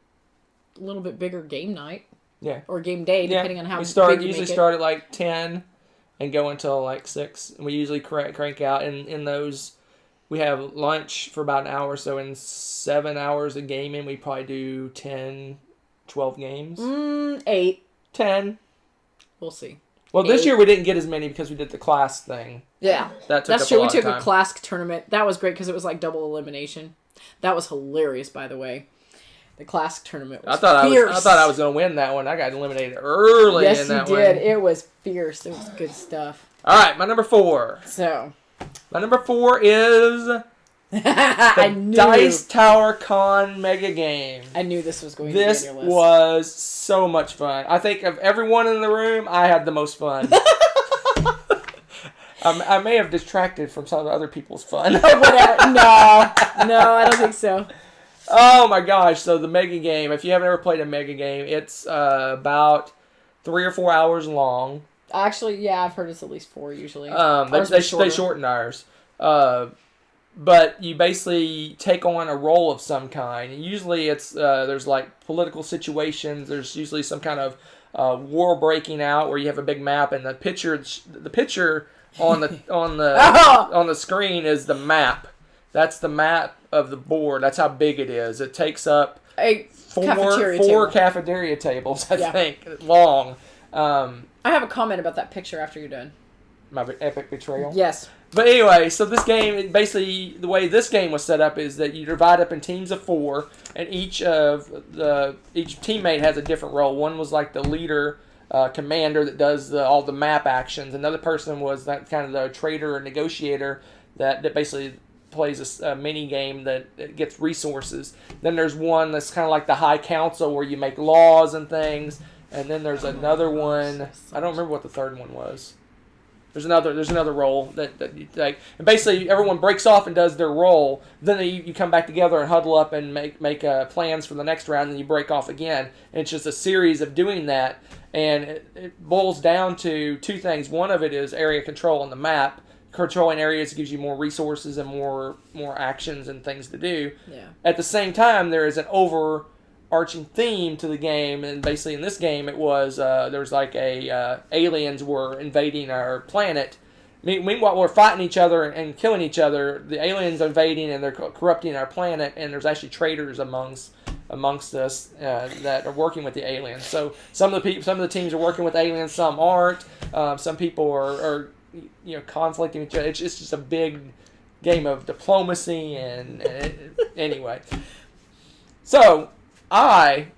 little bit bigger game night. Yeah. Or game day, depending on how we big you usually make it. start at like 10 and go until like 6. And we usually crank out. And in those, we have lunch for about an hour. So in 7 hours of gaming, we probably do 10, 12 games. 8. 10. We'll see. Well, this year we didn't get as many because we did the class thing. Yeah. That's true. We took a class tournament. That was great because it was like double elimination. That was hilarious, by the way. The class tournament was fierce. I thought I was going to win that one. I got eliminated early in that one. Yes, you did. It was fierce. It was good stuff. All right, my number 4. My number 4 is the Dice Tower Con Mega Game. I knew this was going to be on your list. This was so much fun. I think of everyone in the room, I had the most fun. I may have distracted from some of the other people's fun. Whatever. No, I don't think so. Oh my gosh! So the Mega Game. If you haven't ever played a Mega Game, it's about 3 or 4 hours long. Actually, yeah, I've heard it's at least 4 usually. They shortened ours. But you basically take on a role of some kind. And usually it's there's like political situations. There's usually some kind of war breaking out where you have a big map, and the picture on the screen is the map. That's the map of the board. That's how big it is. It takes up four cafeteria tables, I think, long. I have a comment about that picture after you're done. My epic betrayal? Yes. But anyway, so this game, basically, the way this game was set up is that you divide up in teams of 4, and each teammate has a different role. One was like the leader, commander that does all the map actions. Another person was that kind of the trader or negotiator that basically plays a mini game that gets resources. Then there's one that's kind of like the high council where you make laws and things. And then there's another one. I don't remember what the third one was. There's another role that you take, and basically everyone breaks off and does their role. Then you come back together and huddle up and make plans for the next round, and you break off again. And it's just a series of doing that, and it boils down to 2 things. One of it is area control on the map. Controlling areas gives you more resources and more actions and things to do. Yeah. At the same time, there is an overarching theme to the game, and basically in this game it was there's like aliens were invading our planet. Meanwhile, we're fighting each other and killing each other. The aliens are invading and they're corrupting our planet, and there's actually traitors amongst amongst us that are working with the aliens. So some of the teams are working with aliens, some aren't. Some people are conflicting with each other. It's just a big game of diplomacy anyway. So I,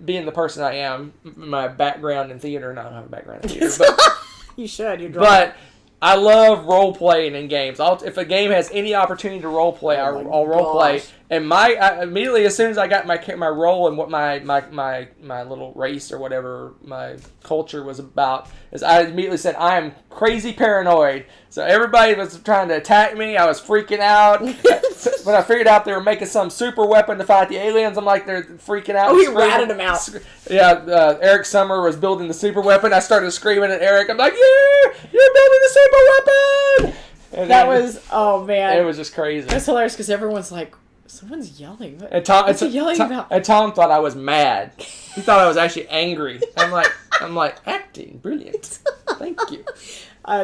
being the person I am, my background in theater, no, I don't have a background in theater, but You should. You're but I love role playing in games. If a game has any opportunity to role play, I'll role play. And I immediately, as soon as I got my role and what my little race or whatever my culture was about, is I immediately said I am crazy paranoid. So everybody was trying to attack me. I was freaking out. When I figured out they were making some super weapon to fight the aliens, I'm like, they're freaking out. Oh, he ratted them out. Yeah, Eric Summer was building the super weapon. I started screaming at Eric. I'm like, yeah, you're building the super weapon. And That was, oh man. It was just crazy. It's hilarious because everyone's like, someone's yelling. And Tom, What's he yelling about? And Tom thought I was mad. He thought I was actually angry. I'm like, acting, brilliant. Thank you.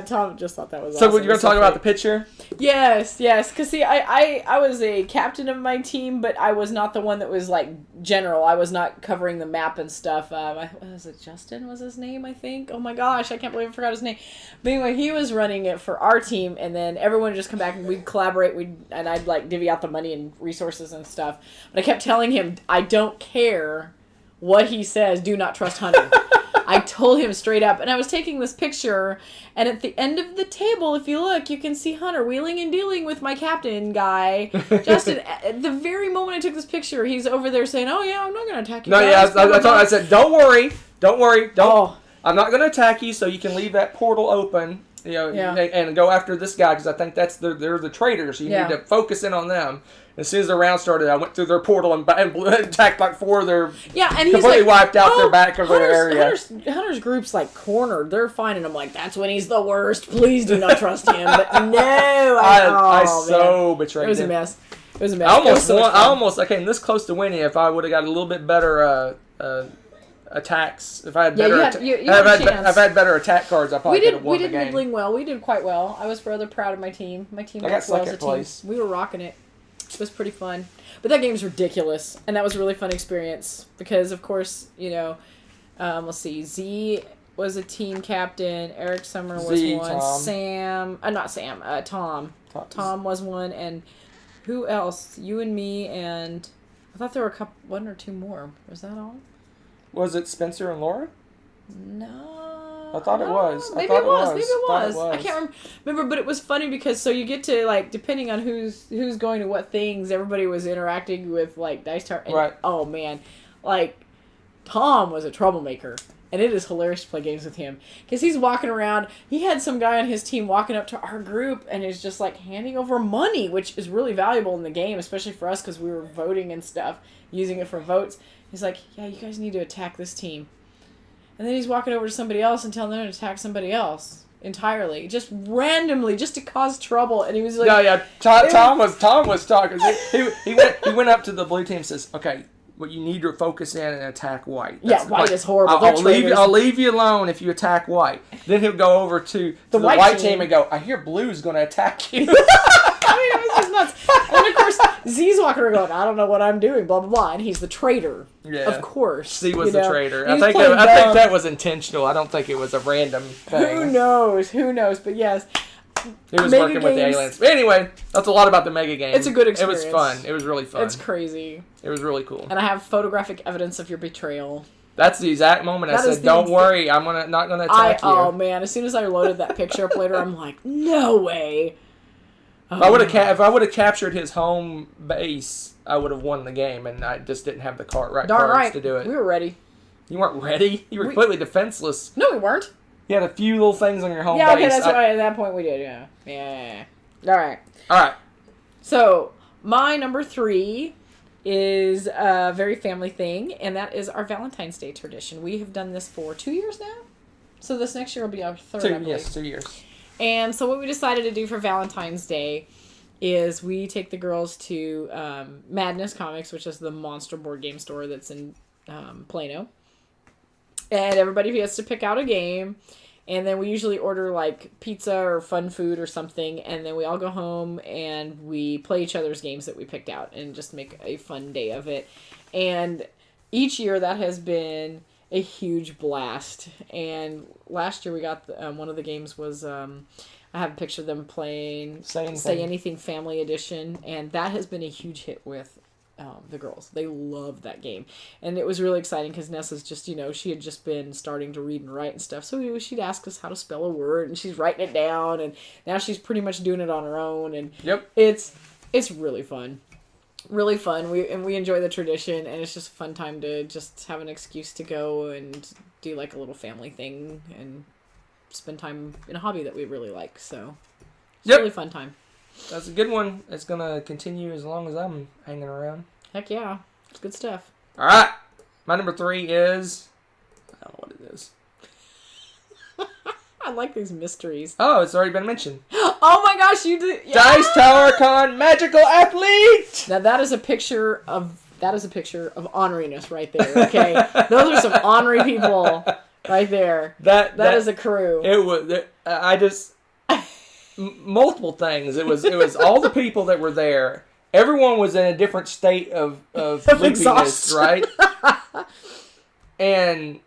Tom just thought that was So awesome. you're going to talk about the picture? Yes. Because, see, I was a captain of my team, but I was not the one that was, like, general. I was not covering the map and stuff. Was it Justin was his name, I think? Oh, my gosh. I can't believe I forgot his name. But anyway, he was running it for our team, and then everyone would just come back and we'd collaborate. And I'd, like, divvy out the money and resources and stuff. But I kept telling him, I don't care what he says. Do not trust Hunter. I told him straight up, and I was taking this picture, and at the end of the table, if you look, you can see Hunter wheeling and dealing with my captain guy, Justin. At the very moment I took this picture, he's over there saying, "Oh yeah, I'm not going to attack you." No, guys. yeah, I said, don't worry, Oh. I'm not going to attack you, so you can leave that portal open, and go after this guy, because I think they're the traitors. So you need to focus in on them. As soon as the round started, I went through their portal and attacked like 4 of their... Yeah, and he's completely like, wiped out their back of their area. Hunter's group's like cornered. They're fine, and I'm like, that's when he's the worst. Please do not trust him. But no, I so betrayed him. It was a mess. It was a mess. I came this close to winning if I would have got a little bit better attacks. If I had better, I've had better attack cards. I probably could have won the game. We did middling well. We did quite well. I was rather proud of my team. My team I got well as a second place. team. We were rocking it. It was pretty fun. But that game's ridiculous. And that was a really fun experience. Because, of course, let's see. Z was a team captain. Eric Summer was one. Tom. Tom was one. And who else? You and me and... I thought there were one or two more. Was that all? Was it Spencer and Laura? No. I thought it was. Maybe it was. I can't remember, but it was funny because so you get to like depending on who's going to what things, everybody was interacting with like Dice Tower. Right. Oh man, like Tom was a troublemaker, and it is hilarious to play games with him because he's walking around. He had some guy on his team walking up to our group and is just like handing over money, which is really valuable in the game, especially for us because we were voting and stuff, using it for votes. He's like, "Yeah, you guys need to attack this team." And then he's walking over to somebody else and telling them to attack somebody else entirely, just randomly, just to cause trouble. And he was like, Tom was talking. He went up to the blue team and says, "Okay, what you need to focus in and attack white." White is horrible. I'll leave you alone if you attack white. Then he'll go over to the white team and go, "I hear blue's going to attack you." I mean, it was just nuts. And of course, Z's walking around going, "I don't know what I'm doing," blah blah blah, and he's the traitor. Yeah, of course. Z was the traitor. I think that was intentional. I don't think it was a random thing. Who knows? But yes. He was working with the aliens. But anyway, that's a lot about the Mega Game. It's a good experience. It was fun. It was really fun. It's crazy. It was really cool. And I have photographic evidence of your betrayal. That's the exact moment I said, "Don't worry, I'm not gonna attack you." Oh man! As soon as I loaded that picture up later, I'm like, "No way!" If I would have captured his home base, I would have won the game, and I just didn't have the cards to do it. We were ready. You weren't ready. You were completely defenseless. No, we weren't. You had a few little things on your home base. Yeah, okay, that's why at that point we did. Yeah. All right. So my number 3 is a very family thing, and that is our Valentine's Day tradition. We have done this for 2 years now. So this next year will be our third, I believe. Yes, 2 years. And so what we decided to do for Valentine's Day is we take the girls to Madness Comics, which is the monster board game store that's in Plano. And everybody gets to pick out a game. And then we usually order like pizza or fun food or something, and then we all go home and we play each other's games that we picked out and just make a fun day of it. And each year that has been a huge blast. And last year we got one of the games was I have a picture of them playing Say Anything Family Edition, and that has been a huge hit with the girls. They love that game, and it was really exciting because Nessa's just, she had just been starting to read and write and stuff, so she'd ask us how to spell a word, and she's writing it down, and now she's pretty much doing it on her own, and it's really fun. Really fun. We enjoy the tradition, and it's just a fun time to just have an excuse to go and do like a little family thing and spend time in a hobby that we really like. So it's a really fun time. That's a good one. It's gonna continue as long as I'm hanging around. Heck yeah, it's good stuff. All right, my number 3 is, I don't know what it is. I like these mysteries. Oh, it's already been mentioned. Oh my gosh, you did! Yeah! Dice Tower Con Magical Athlete. Now that is a picture of orneriness right there. Okay, those are some ornery people right there. That is a crew. It was. Multiple things. It was all the people that were there. Everyone was in a different state of sleepiness, right? And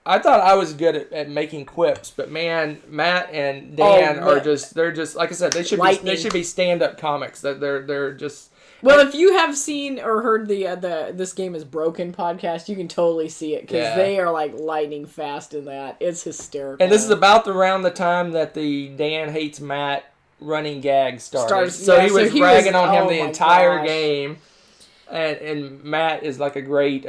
I thought I was good at making quips, but man, Matt and Dan are they're just like I said, they should be stand-up comics. That they're just. Well, if you have seen or heard the This Game is Broken podcast, you can totally see it because they are like lightning fast in that. It's hysterical. And this is about around the time that the Dan Hates Matt running gag started. So he was ragging on him the entire game. And Matt is like a great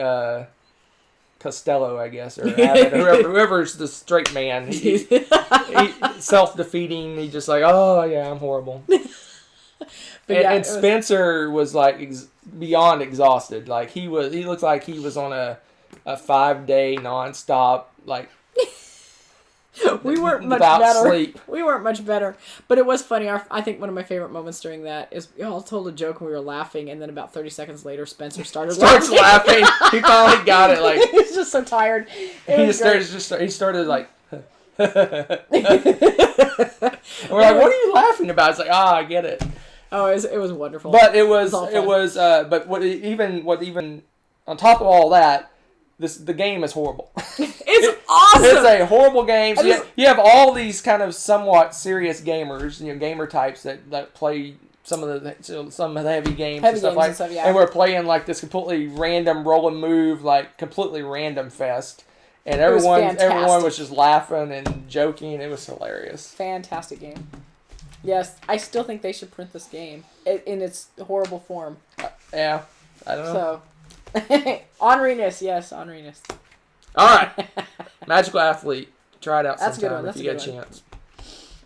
Costello, I guess, or whoever's the straight man. He self-defeating. He's just like, oh yeah, I'm horrible. And Spencer was like beyond exhausted. Like he looked like he was on a 5-day nonstop, like we weren't much better. Sleep. We weren't much better, but it was funny. I think one of my favorite moments during that is we all told a joke and we were laughing, and then about 30 seconds later, Spencer started laughing. He finally got it. Like he was just so tired. He started like. And we're like, what are you laughing about? It's like, I get it. Oh, it was wonderful. But it was but what even on top of all that, the game is horrible. It's awesome. It's a horrible game. So you have all these kind of somewhat serious gamers, gamer types that play some of the heavy games and stuff like that. And we're playing like this completely random roll and move, like completely random fest. And everyone was just laughing and joking. It was hilarious. Fantastic game. Yes, I still think they should print this game in its horrible form. Yeah, I don't know. So, orneriness, yes, orneriness. All right, Magical Athlete. Try it out sometime if you get a chance.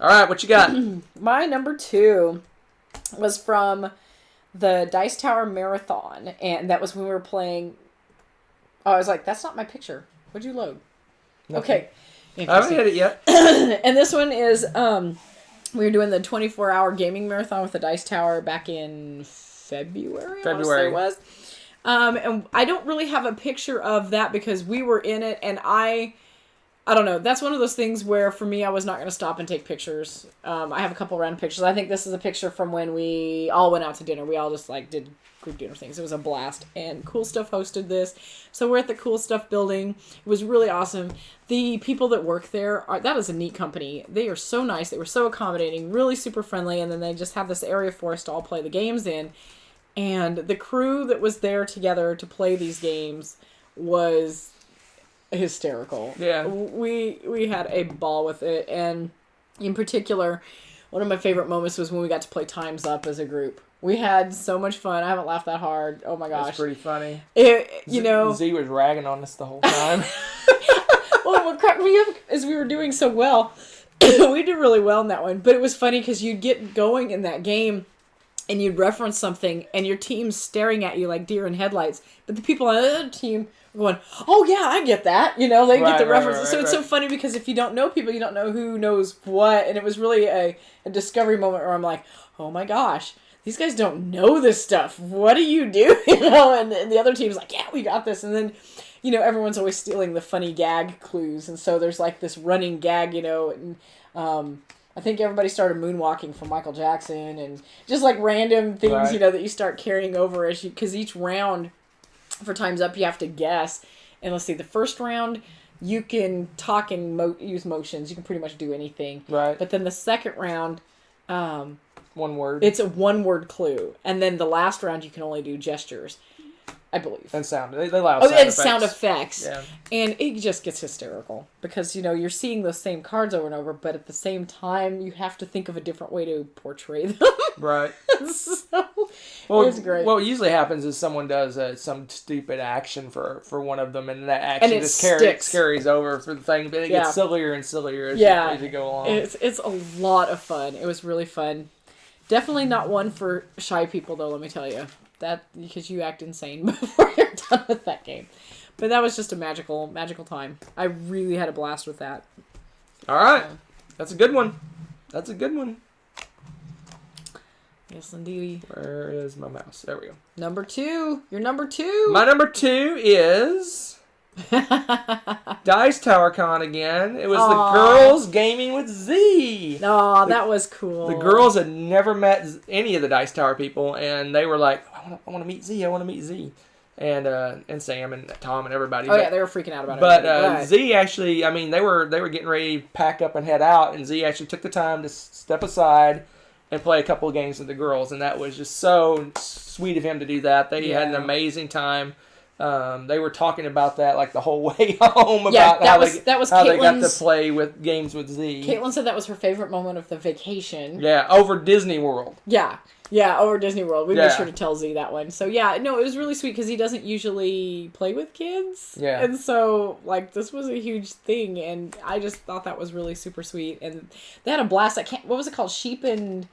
All right, what you got? My number 2 was from the Dice Tower Marathon, and that was when we were playing. Oh, I was like, that's not my picture. What'd you load? Nothing. Okay. I haven't hit it yet. And this one is, we were doing the 24-hour gaming marathon with the Dice Tower back in February. It was. And I don't really have a picture of that because we were in it, and I don't know. That's one of those things where, for me, I was not going to stop and take pictures. I have a couple random pictures. I think this is a picture from when we all went out to dinner. We all just, did group dinner things. It was a blast. And Cool Stuff hosted this. So we're at the Cool Stuff building. It was really awesome. The people that work there, that is a neat company. They are so nice. They were so accommodating, really super friendly. And then they just have this area for us to all play the games in. And the crew that was there together to play these games was hysterical. Yeah. We had a ball with it. And in particular, one of my favorite moments was when we got to play Time's Up as a group. We had so much fun. I haven't laughed that hard. Oh my gosh. That's pretty funny. Z was ragging on us the whole time. Well, what cracked me up is we were doing so well. We did really well in that one. But it was funny because you'd get going in that game and you'd reference something and your team's staring at you like deer in headlights. But the people on the other team are going, oh yeah, I get that. They get the references. So it's so funny because if you don't know people, you don't know who knows what. And it was really a discovery moment where I'm like, oh my gosh. These guys don't know this stuff. What do you do? And the other team's like, yeah, we got this. And then, everyone's always stealing the funny gag clues, and so there's like this running gag, and I think everybody started moonwalking from Michael Jackson, and just like random things, Right. that you start carrying over because each round for Time's Up you have to guess. And let's see, the first round you can talk and use motions. You can pretty much do anything. Right. But then the second round, One word. it's a one-word clue, and then the last round you can only do gestures, I believe. And sound. They allow Oh, sound and effects. sound effects. Yeah. And it just gets hysterical because, you're seeing those same cards over and over, but at the same time, you have to think of a different way to portray them. Right. So, Well, it's great. what usually happens is someone does some stupid action for one of them, and that action And it just sticks. carries over for the thing, but it Yeah. gets sillier and sillier as Yeah. you go along. It's a lot of fun. It was really fun. Definitely not one for shy people, though, let me tell you. That, because you act insane before you're done with that game. But that was just a magical time. I really had a blast with that. All right. That's a good one. That's a good one. Yes, indeed. Where is my mouse? There we go. Number 2. You're number 2. My number 2 is Dice Tower Con again. It was Aw. the girls gaming with Z. Oh, that was cool. The girls had never met any of the Dice Tower people, and they were like, I want to meet Z. I want to meet Z. And Sam and Tom and everybody. Oh, yeah, they were freaking out about it. But Right. Z actually, they were getting ready to pack up and head out, and Z actually took the time to step aside and play a couple of games with the girls, and that was just so sweet of him to do that. They had an Yeah. amazing time. They were talking about that like the whole way home about Yeah, how that was they got to Caitlin's- play with games with Z. Caitlin said that was her favorite moment of the vacation. Yeah, over Disney World. Yeah, over Disney World. We made Yeah. sure to tell Z that one. So, yeah, no, it was really sweet because he doesn't usually play with kids. Yeah. And so, like, this was a huge thing, and I just thought that was really super sweet. And they had a blast. What was it called? Sheep and...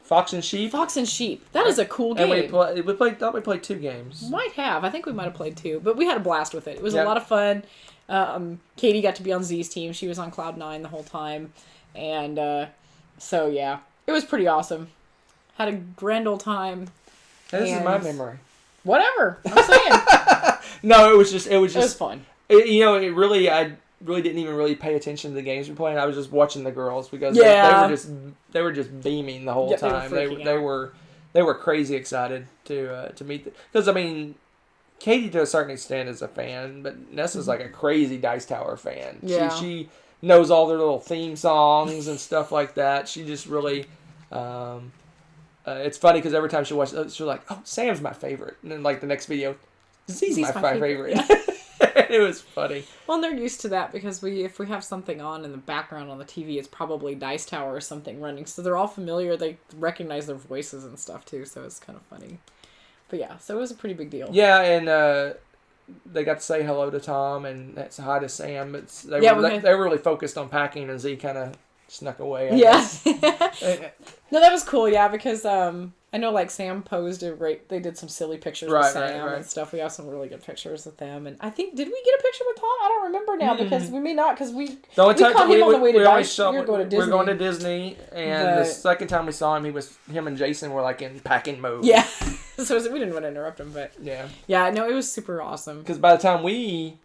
Fox and Sheep. Fox and Sheep. That is a cool game. And thought we played 2 games. Might have. I think we might have played 2. But we had a blast with it. It was Yep. a lot of fun. Katie got to be on Z's team. She was on Cloud 9 the whole time. And so, yeah. It was pretty awesome. Had a grand old time. And this is my And- memory. Whatever. I'm saying. No, it was just It was fun. I really didn't even really pay attention to the games we were playing. I was just watching the girls because Yeah. they were just beaming the whole Yeah, they were time. freaking They out. were crazy excited to meet because Katie to a certain extent is a fan, but Nessa's like a crazy Dice Tower fan. Yeah. She knows all their little theme songs and stuff like that. She just really. It's funny because every time she watches, she's like, "Oh, Sam's my favorite," and then like the next video, Z's my favorite. It was funny. Well, and they're used to that because if we have something on in the background on the TV, it's probably Dice Tower or something running. So they're all familiar. They recognize their voices and stuff too. So it's kind of funny. But yeah, so it was a pretty big deal. Yeah, and they got to say hello to Tom and say hi to Sam. But they were really focused on packing, and Z kind of snuck away. I guess. No, that was cool. Yeah, because I know like Sam posed they did some silly pictures with Sam and stuff. We have some really good pictures with them, and I think did we get a picture with Tom? I don't remember now because we may not because we caught him on the way to Dice. You're going to Disney. We're going to Disney, and the second time we saw him, him and Jason were like in packing mode. Yeah, so we didn't want to interrupt him, but yeah, no, it was super awesome. Because by the time we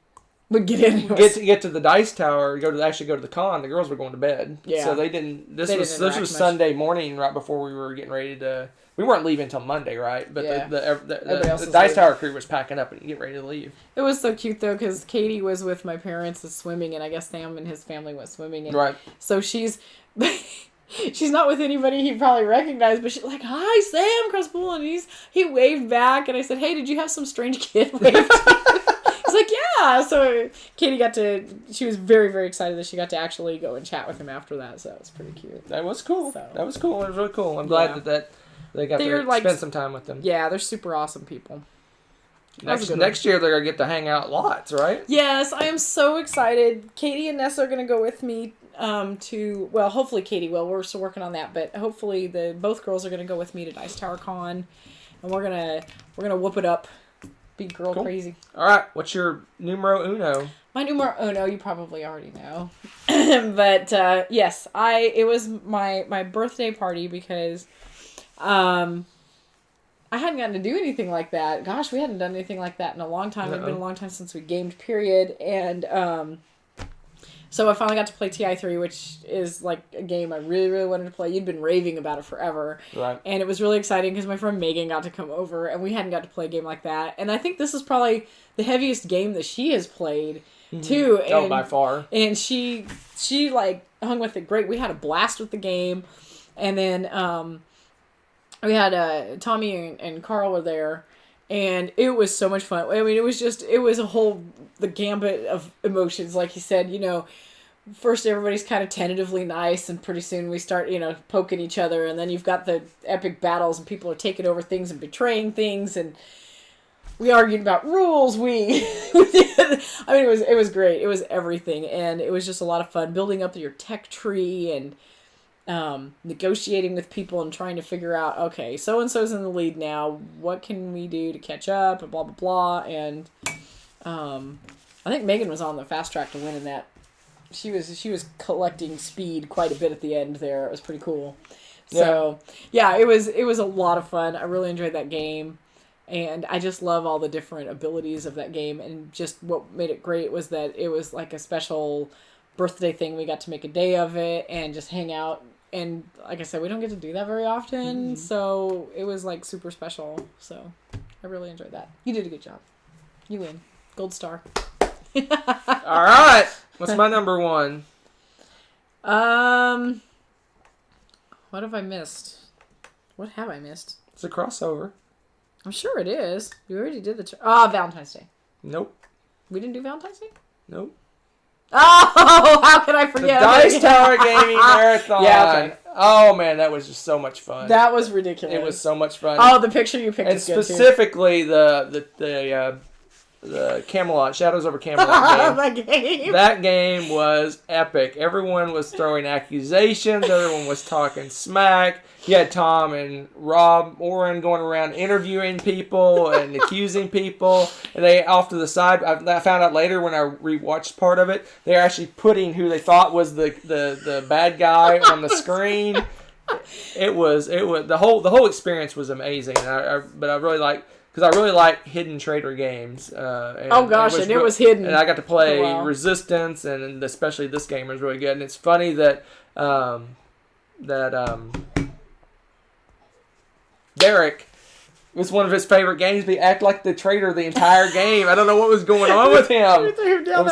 would get to the Dice Tower, go to the con, the girls were going to bed. Yeah, so they didn't. This was much. Sunday morning, right before we were getting ready to. We weren't leaving until Monday, right? But the Dice Tower crew was packing up and getting ready to leave. It was so cute though, because Katie was with my parents swimming, and I guess Sam and his family went swimming. And right. So she's not with anybody he probably recognized, but she's like, "Hi, Sam," across the pool, and he waved back, and I said, "Hey, did you have some strange kid wave to you?" He's like, "Yeah." So Katie she was very, very excited that she got to actually go and chat with him after that. So that was pretty cute. That was cool. So, It was really cool. I'm glad that they got to spend some time with them. Yeah, they're super awesome people. Next year they're gonna get to hang out lots, right? Yes, I am so excited. Katie and Nessa are gonna go with me hopefully Katie will. We're still working on that, but hopefully both girls are gonna go with me to Dice Tower Con, and we're gonna whoop it up, be girl crazy. All right, what's your numero uno? My numero uno, you probably already know, but yes, it was my birthday party because I hadn't gotten to do anything like that. Gosh, we hadn't done anything like that in a long time. It'd been a long time since we gamed, period. And so I finally got to play TI3, which is like a game I really, really wanted to play. You'd been raving about it forever. Right. And it was really exciting because my friend Megan got to come over, and we hadn't got to play a game like that. And I think this is probably the heaviest game that she has played, too. And, by far. And she like hung with it great. We had a blast with the game. And then we had Tommy and Carl were there, and it was so much fun. I mean, it was a whole, the gambit of emotions. Like you said, first everybody's kind of tentatively nice, and pretty soon we start, poking each other, and then you've got the epic battles, and people are taking over things and betraying things, and we argued about rules. We did. I mean, it was great. It was everything, and it was just a lot of fun building up your tech tree and negotiating with people and trying to figure out, okay, so-and-so's in the lead now, what can we do to catch up, and blah, blah, blah. And I think Megan was on the fast track to winning that. She was collecting speed quite a bit at the end there. It was pretty cool. So, yeah, it was a lot of fun. I really enjoyed that game. And I just love all the different abilities of that game. And just what made it great was that it was like a special birthday thing. We got to make a day of it and just hang out. And like I said, we don't get to do that very often. So it was like super special. So I really enjoyed that. You did a good job. You win. Gold star. All right. What's my number one? What have I missed? What have I missed? It's a crossover. I'm sure it is. You already did the... Valentine's Day. Nope. We didn't do Valentine's Day? Nope. Oh, how could I forget? The Dice Tower Gaming Marathon. Yeah, okay. Oh, man, that was just so much fun. That was ridiculous. It was so much fun. Oh, the picture you picked and is good, too. specifically the Camelot, Shadows over Camelot game. That game was epic. Everyone was throwing accusations. Everyone was talking smack. You had Tom and Rob Oren going around interviewing people and accusing people. And they, off to the side, I found out later when I rewatched part of it, they're actually putting who they thought was the bad guy on the screen. It was the whole experience was amazing. But I really like hidden trader games. It was hidden. And I got to play Resistance, and especially this game was really good. And it's funny that Derek, it was one of his favorite games, but he acted like the traitor the entire game. I don't know what was going on with him.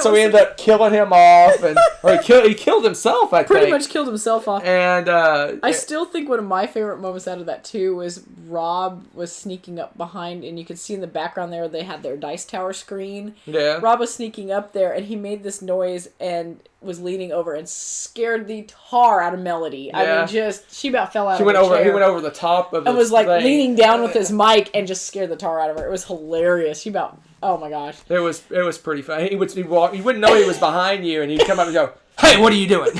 So we ended up killing him off, or he killed himself, I think. Pretty much killed himself off. And I still think one of my favorite moments out of that, too, was Rob was sneaking up behind, and you could see in the background there they had their Dice Tower screen. Yeah. Rob was sneaking up there, and he made this noise and was leaning over and scared the tar out of Melody. Yeah. I mean, she about fell out of her chair. He went over the top of the and was like leaning down with his mic and just scared the tar out of her. It was hilarious. She about, oh my gosh. It was pretty fun. He wouldn't know he was behind you, and he'd come up and go, "Hey, what are you doing?"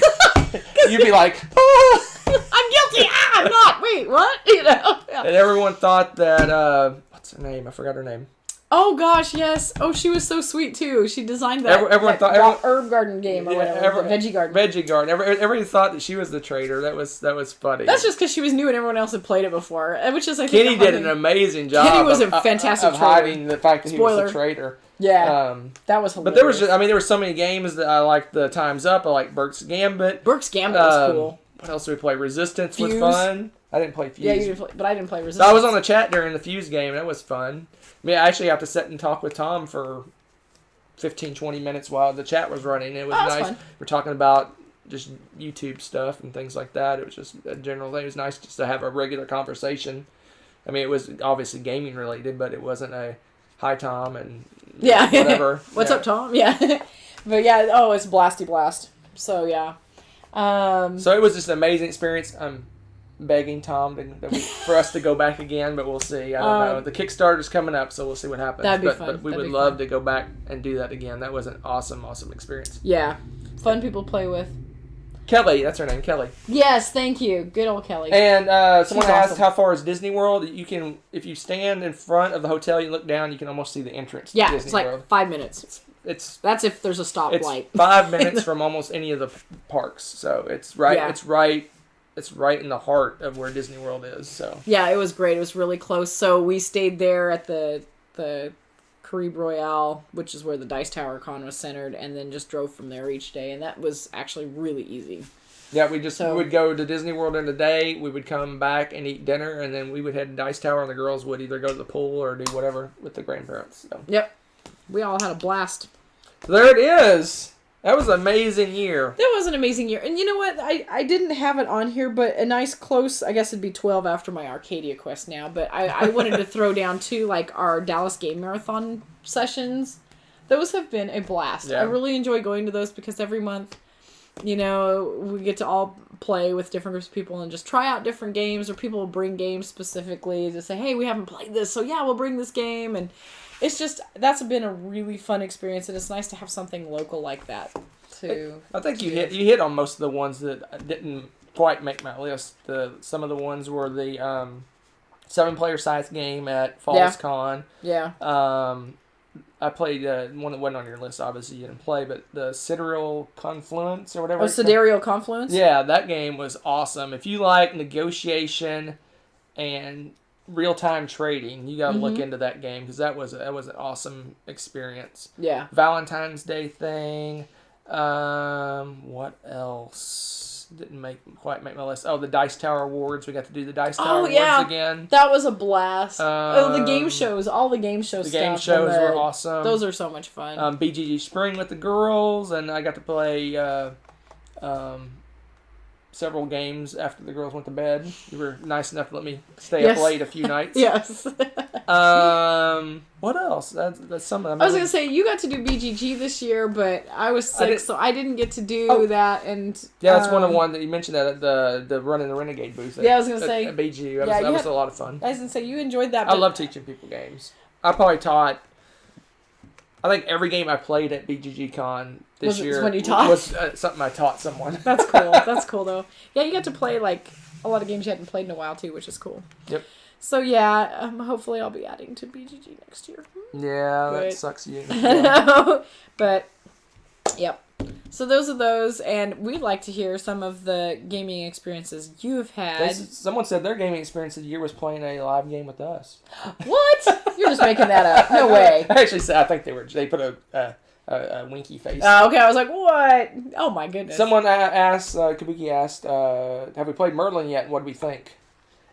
You'd be like, "Oh, I'm guilty. I'm not. Wait, what?" Yeah. And everyone thought that what's her name? I forgot her name. Oh gosh, yes. Oh, she was so sweet too. She designed that, herb garden game or whatever. Veggie garden. Veggie garden. Everybody thought that she was the traitor. That was funny. That's just because she was new and everyone else had played it before. Which is, I think, Kenny did an amazing job. Kenny was a fantastic of hiding the fact that he was a traitor. Yeah, that was hilarious. But there were so many games that I liked. The Time's Up. I liked Burke's Gambit. Burke's Gambit was cool. What else did we play? Resistance was fun. I didn't play Fuse. Yeah, you didn't play, but I didn't play Resistance. So I was on the chat during the Fuse game. That was fun. I mean, I actually have to sit and talk with Tom for 15, 20 minutes while the chat was running. It was nice. Fun. We're talking about just YouTube stuff and things like that. It was just a general thing. It was nice just to have a regular conversation. I mean, it was obviously gaming related, but it wasn't a hi Tom and whatever. What's up, Tom? Yeah. But yeah, it's blasty blast. So yeah. So it was just an amazing experience. I'm begging Tom for us to go back again, but we'll see. I don't know. The Kickstarter's coming up, so we'll see what happens. That'd be fun. But we would love to go back and do that again. That was an awesome, awesome experience. Yeah. Fun people to play with. Kelly, that's her name, Kelly. Yes, thank you. Good old Kelly. And someone asked how far is Disney World. You can, if you stand in front of the hotel, you look down, you can almost see the entrance to Disney World. Yeah, it's like 5 minutes. That's if there's a stoplight. It's 5 minutes from almost any of the parks, so it's right. Yeah. It's right it's right in the heart of where Disney World is. So Yeah, it was great. It was really close. So we stayed there at the Caribe Royale, which is where the Dice Tower Con was centered, and then just drove from there each day, and that was actually really easy. yeah, we would go to Disney World in the day. We would come back and eat dinner, and then we would head to Dice Tower, and the girls would either go to the pool or do whatever with the grandparents. So. Yep. We all had a blast. There it is. That was an amazing year. That was an amazing year. And you know what? I didn't have it on here, but a nice close, I guess it'd be 12 after my Arcadia quest now, but I wanted to throw down too, like, our Dallas Game Marathon sessions. Those have been a blast. Yeah. I really enjoy going to those because every month, you know, we get to all play with different groups of people and just try out different games, or people will bring games specifically to say, hey, we haven't played this, so yeah, we'll bring this game. And it's just, that's been a really fun experience, and it's nice to have something local like that. I think you hit on most of the ones that didn't quite make my list. Some of the ones were the 7-player Scythe game at Falls Con. Yeah. I played one that wasn't on your list, obviously you didn't play, but the Sidereal Confluence or whatever. Oh, Sidereal Confluence? Yeah, that game was awesome. If you like negotiation and real-time trading, you got to look into that game because that was an awesome experience. Yeah. Valentine's Day thing. What else? Didn't quite make my list. Oh, the Dice Tower Awards. We got to do the Dice Tower Awards again. That was a blast. The game shows. All the game shows. The game shows were awesome. Those are so much fun. BGG Spring with the girls, and I got to play several games after the girls went to bed. You were nice enough to let me stay up late a few nights. Yes. What else? That's some of them. I was going to say, you got to do BGG this year, but I was sick, so I didn't get to do that. And yeah, that's one that you mentioned that at the Running the Renegade booth. I was going to say. At BGG. That was a lot of fun. I was going to say, you enjoyed that. I love teaching people games. I probably taught, I think every game I played at BGG Con this year when you taught? was something I taught someone. That's cool. That's cool, though. Yeah, you got to play, like, a lot of games you hadn't played in a while, too, which is cool. Yep. So, yeah, hopefully I'll be adding to BGG next year. Yeah, that sucks you. No, but, yep. So those are those, and we'd like to hear some of the gaming experiences you've had. Someone said their gaming experience of the year was playing a live game with us. What? You're just making that up. No way. I actually said, I think they put a winky face. Okay, I was like, what? Oh my goodness. Someone asked, Kabuki asked, have we played Merlin yet, and what do we think?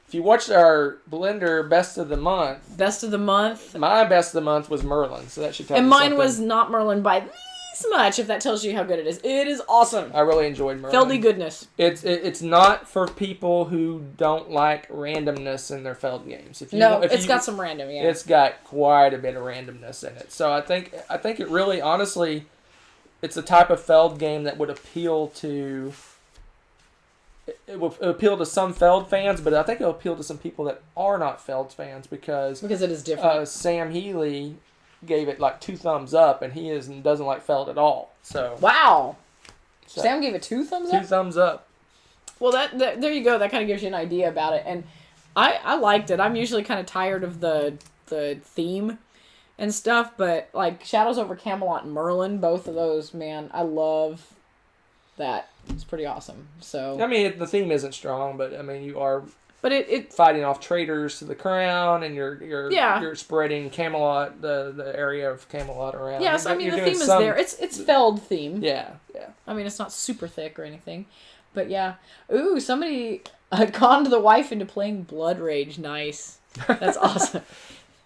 If you watched our Blender Best of the Month. Best of the Month? My Best of the Month was Merlin, so that should tell you something. And something. mine was not Merlin by this much, if that tells you how good it is. It is awesome. I really enjoyed Merlin. Feldy goodness. It's not for people who don't like randomness in their Feld games. It's got some random, yeah. It's got quite a bit of randomness in it. So I think it really, honestly, it's a type of Feld game that would appeal to... It will appeal to some Feld fans, but I think it'll appeal to some people that are not Feld fans because it is different. Sam Healy gave it like 2 thumbs up, and he doesn't like Feld at all. So wow, Sam gave it 2 thumbs up. 2 thumbs up. Well, that there you go. That kind of gives you an idea about it, and I liked it. I'm usually kind of tired of the theme and stuff, but like Shadows over Camelot and Merlin, both of those, man, I love that. It's pretty awesome. So I mean, the theme isn't strong, but I mean, you are. But it fighting off traitors to the crown, and you're spreading Camelot, the area of Camelot around. Yes, I mean the theme is there. It's Feld theme. Yeah. I mean it's not super thick or anything, but yeah. Ooh, somebody conned the wife into playing Blood Rage. Nice. That's awesome.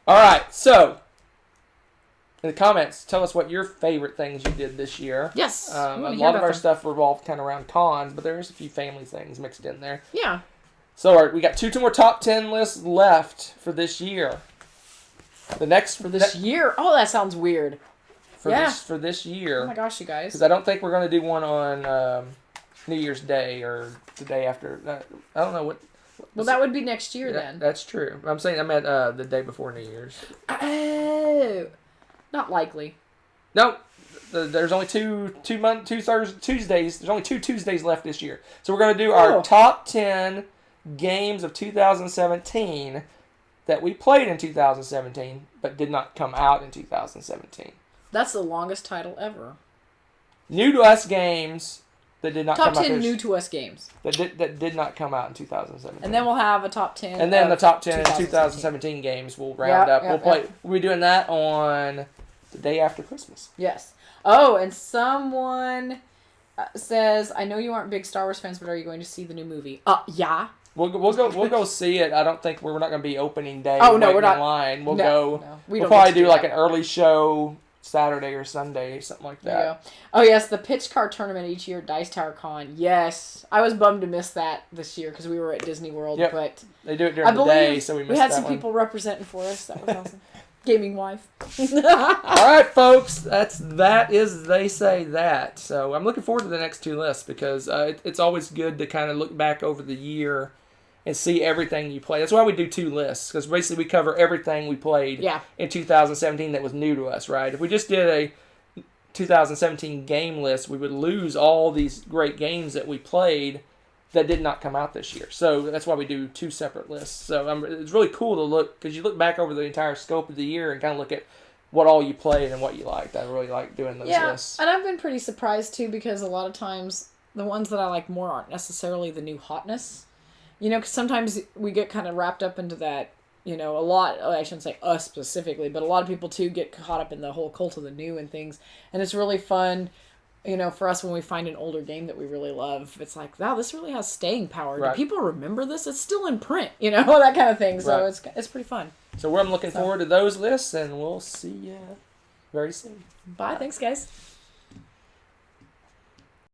All right, so in the comments, tell us what your favorite things you did this year. Yes. A lot of our stuff revolved kind of around cons, but there's a few family things mixed in there. Yeah. So we got two more top 10 lists left for this year. The next for this year. Oh, that sounds weird. For this year. Oh my gosh, you guys! Because I don't think we're going to do one on New Year's Day or the day after. I don't know what. Well, that would be next year then. That's true. I'm saying I meant the day before New Year's. Oh, not likely. No, there's only two Tuesdays. There's only 2 Tuesdays left this year. So we're going to do our top 10 games of 2017 that we played in 2017 but did not come out in 2017. That's the longest title ever. New to us games that did not top come 10 out new to us games. that did not come out in 2017. And then we'll have a top 10. And then the top 10 2017 games we'll round up. Yep, We'll be doing that on the day after Christmas. Yes. Oh, and someone says, I know you aren't big Star Wars fans, but are you going to see the new movie? Yeah. We'll go see it. I don't think we're not going to be opening day. Oh, no, we're not. In line. We'll No, go. no. We'll probably do like an early show Saturday or Sunday, something like that. There you go. Oh, yes, the pitch card tournament each year at Dice Tower Con. Yes. I was bummed to miss that this year because we were at Disney World. Yep. But they do it during the day, so we missed that. We had some people representing for us. That was awesome. Gaming wife. All right, folks. That is They Say That. So I'm looking forward to the next two lists because it's always good to kind of look back over the year and see everything you play. That's why we do two lists, because basically we cover everything we played in 2017 that was new to us, right? If we just did a 2017 game list, we would lose all these great games that we played that did not come out this year. So that's why we do two separate lists. So it's really cool to look, because you look back over the entire scope of the year and kind of look at what all you played and what you liked. I really like doing those lists. And I've been pretty surprised too, because a lot of times the ones that I like more aren't necessarily the new hotness. You know, because sometimes we get kind of wrapped up into that, you know, a lot, I shouldn't say us specifically, but a lot of people too get caught up in the whole cult of the new and things. And it's really fun, you know, for us when we find an older game that we really love. It's like, wow, this really has staying power. Right. Do people remember this? It's still in print, you know, that kind of thing. So it's pretty fun. So I'm looking forward to those lists, and we'll see you very soon. Bye. Thanks, guys.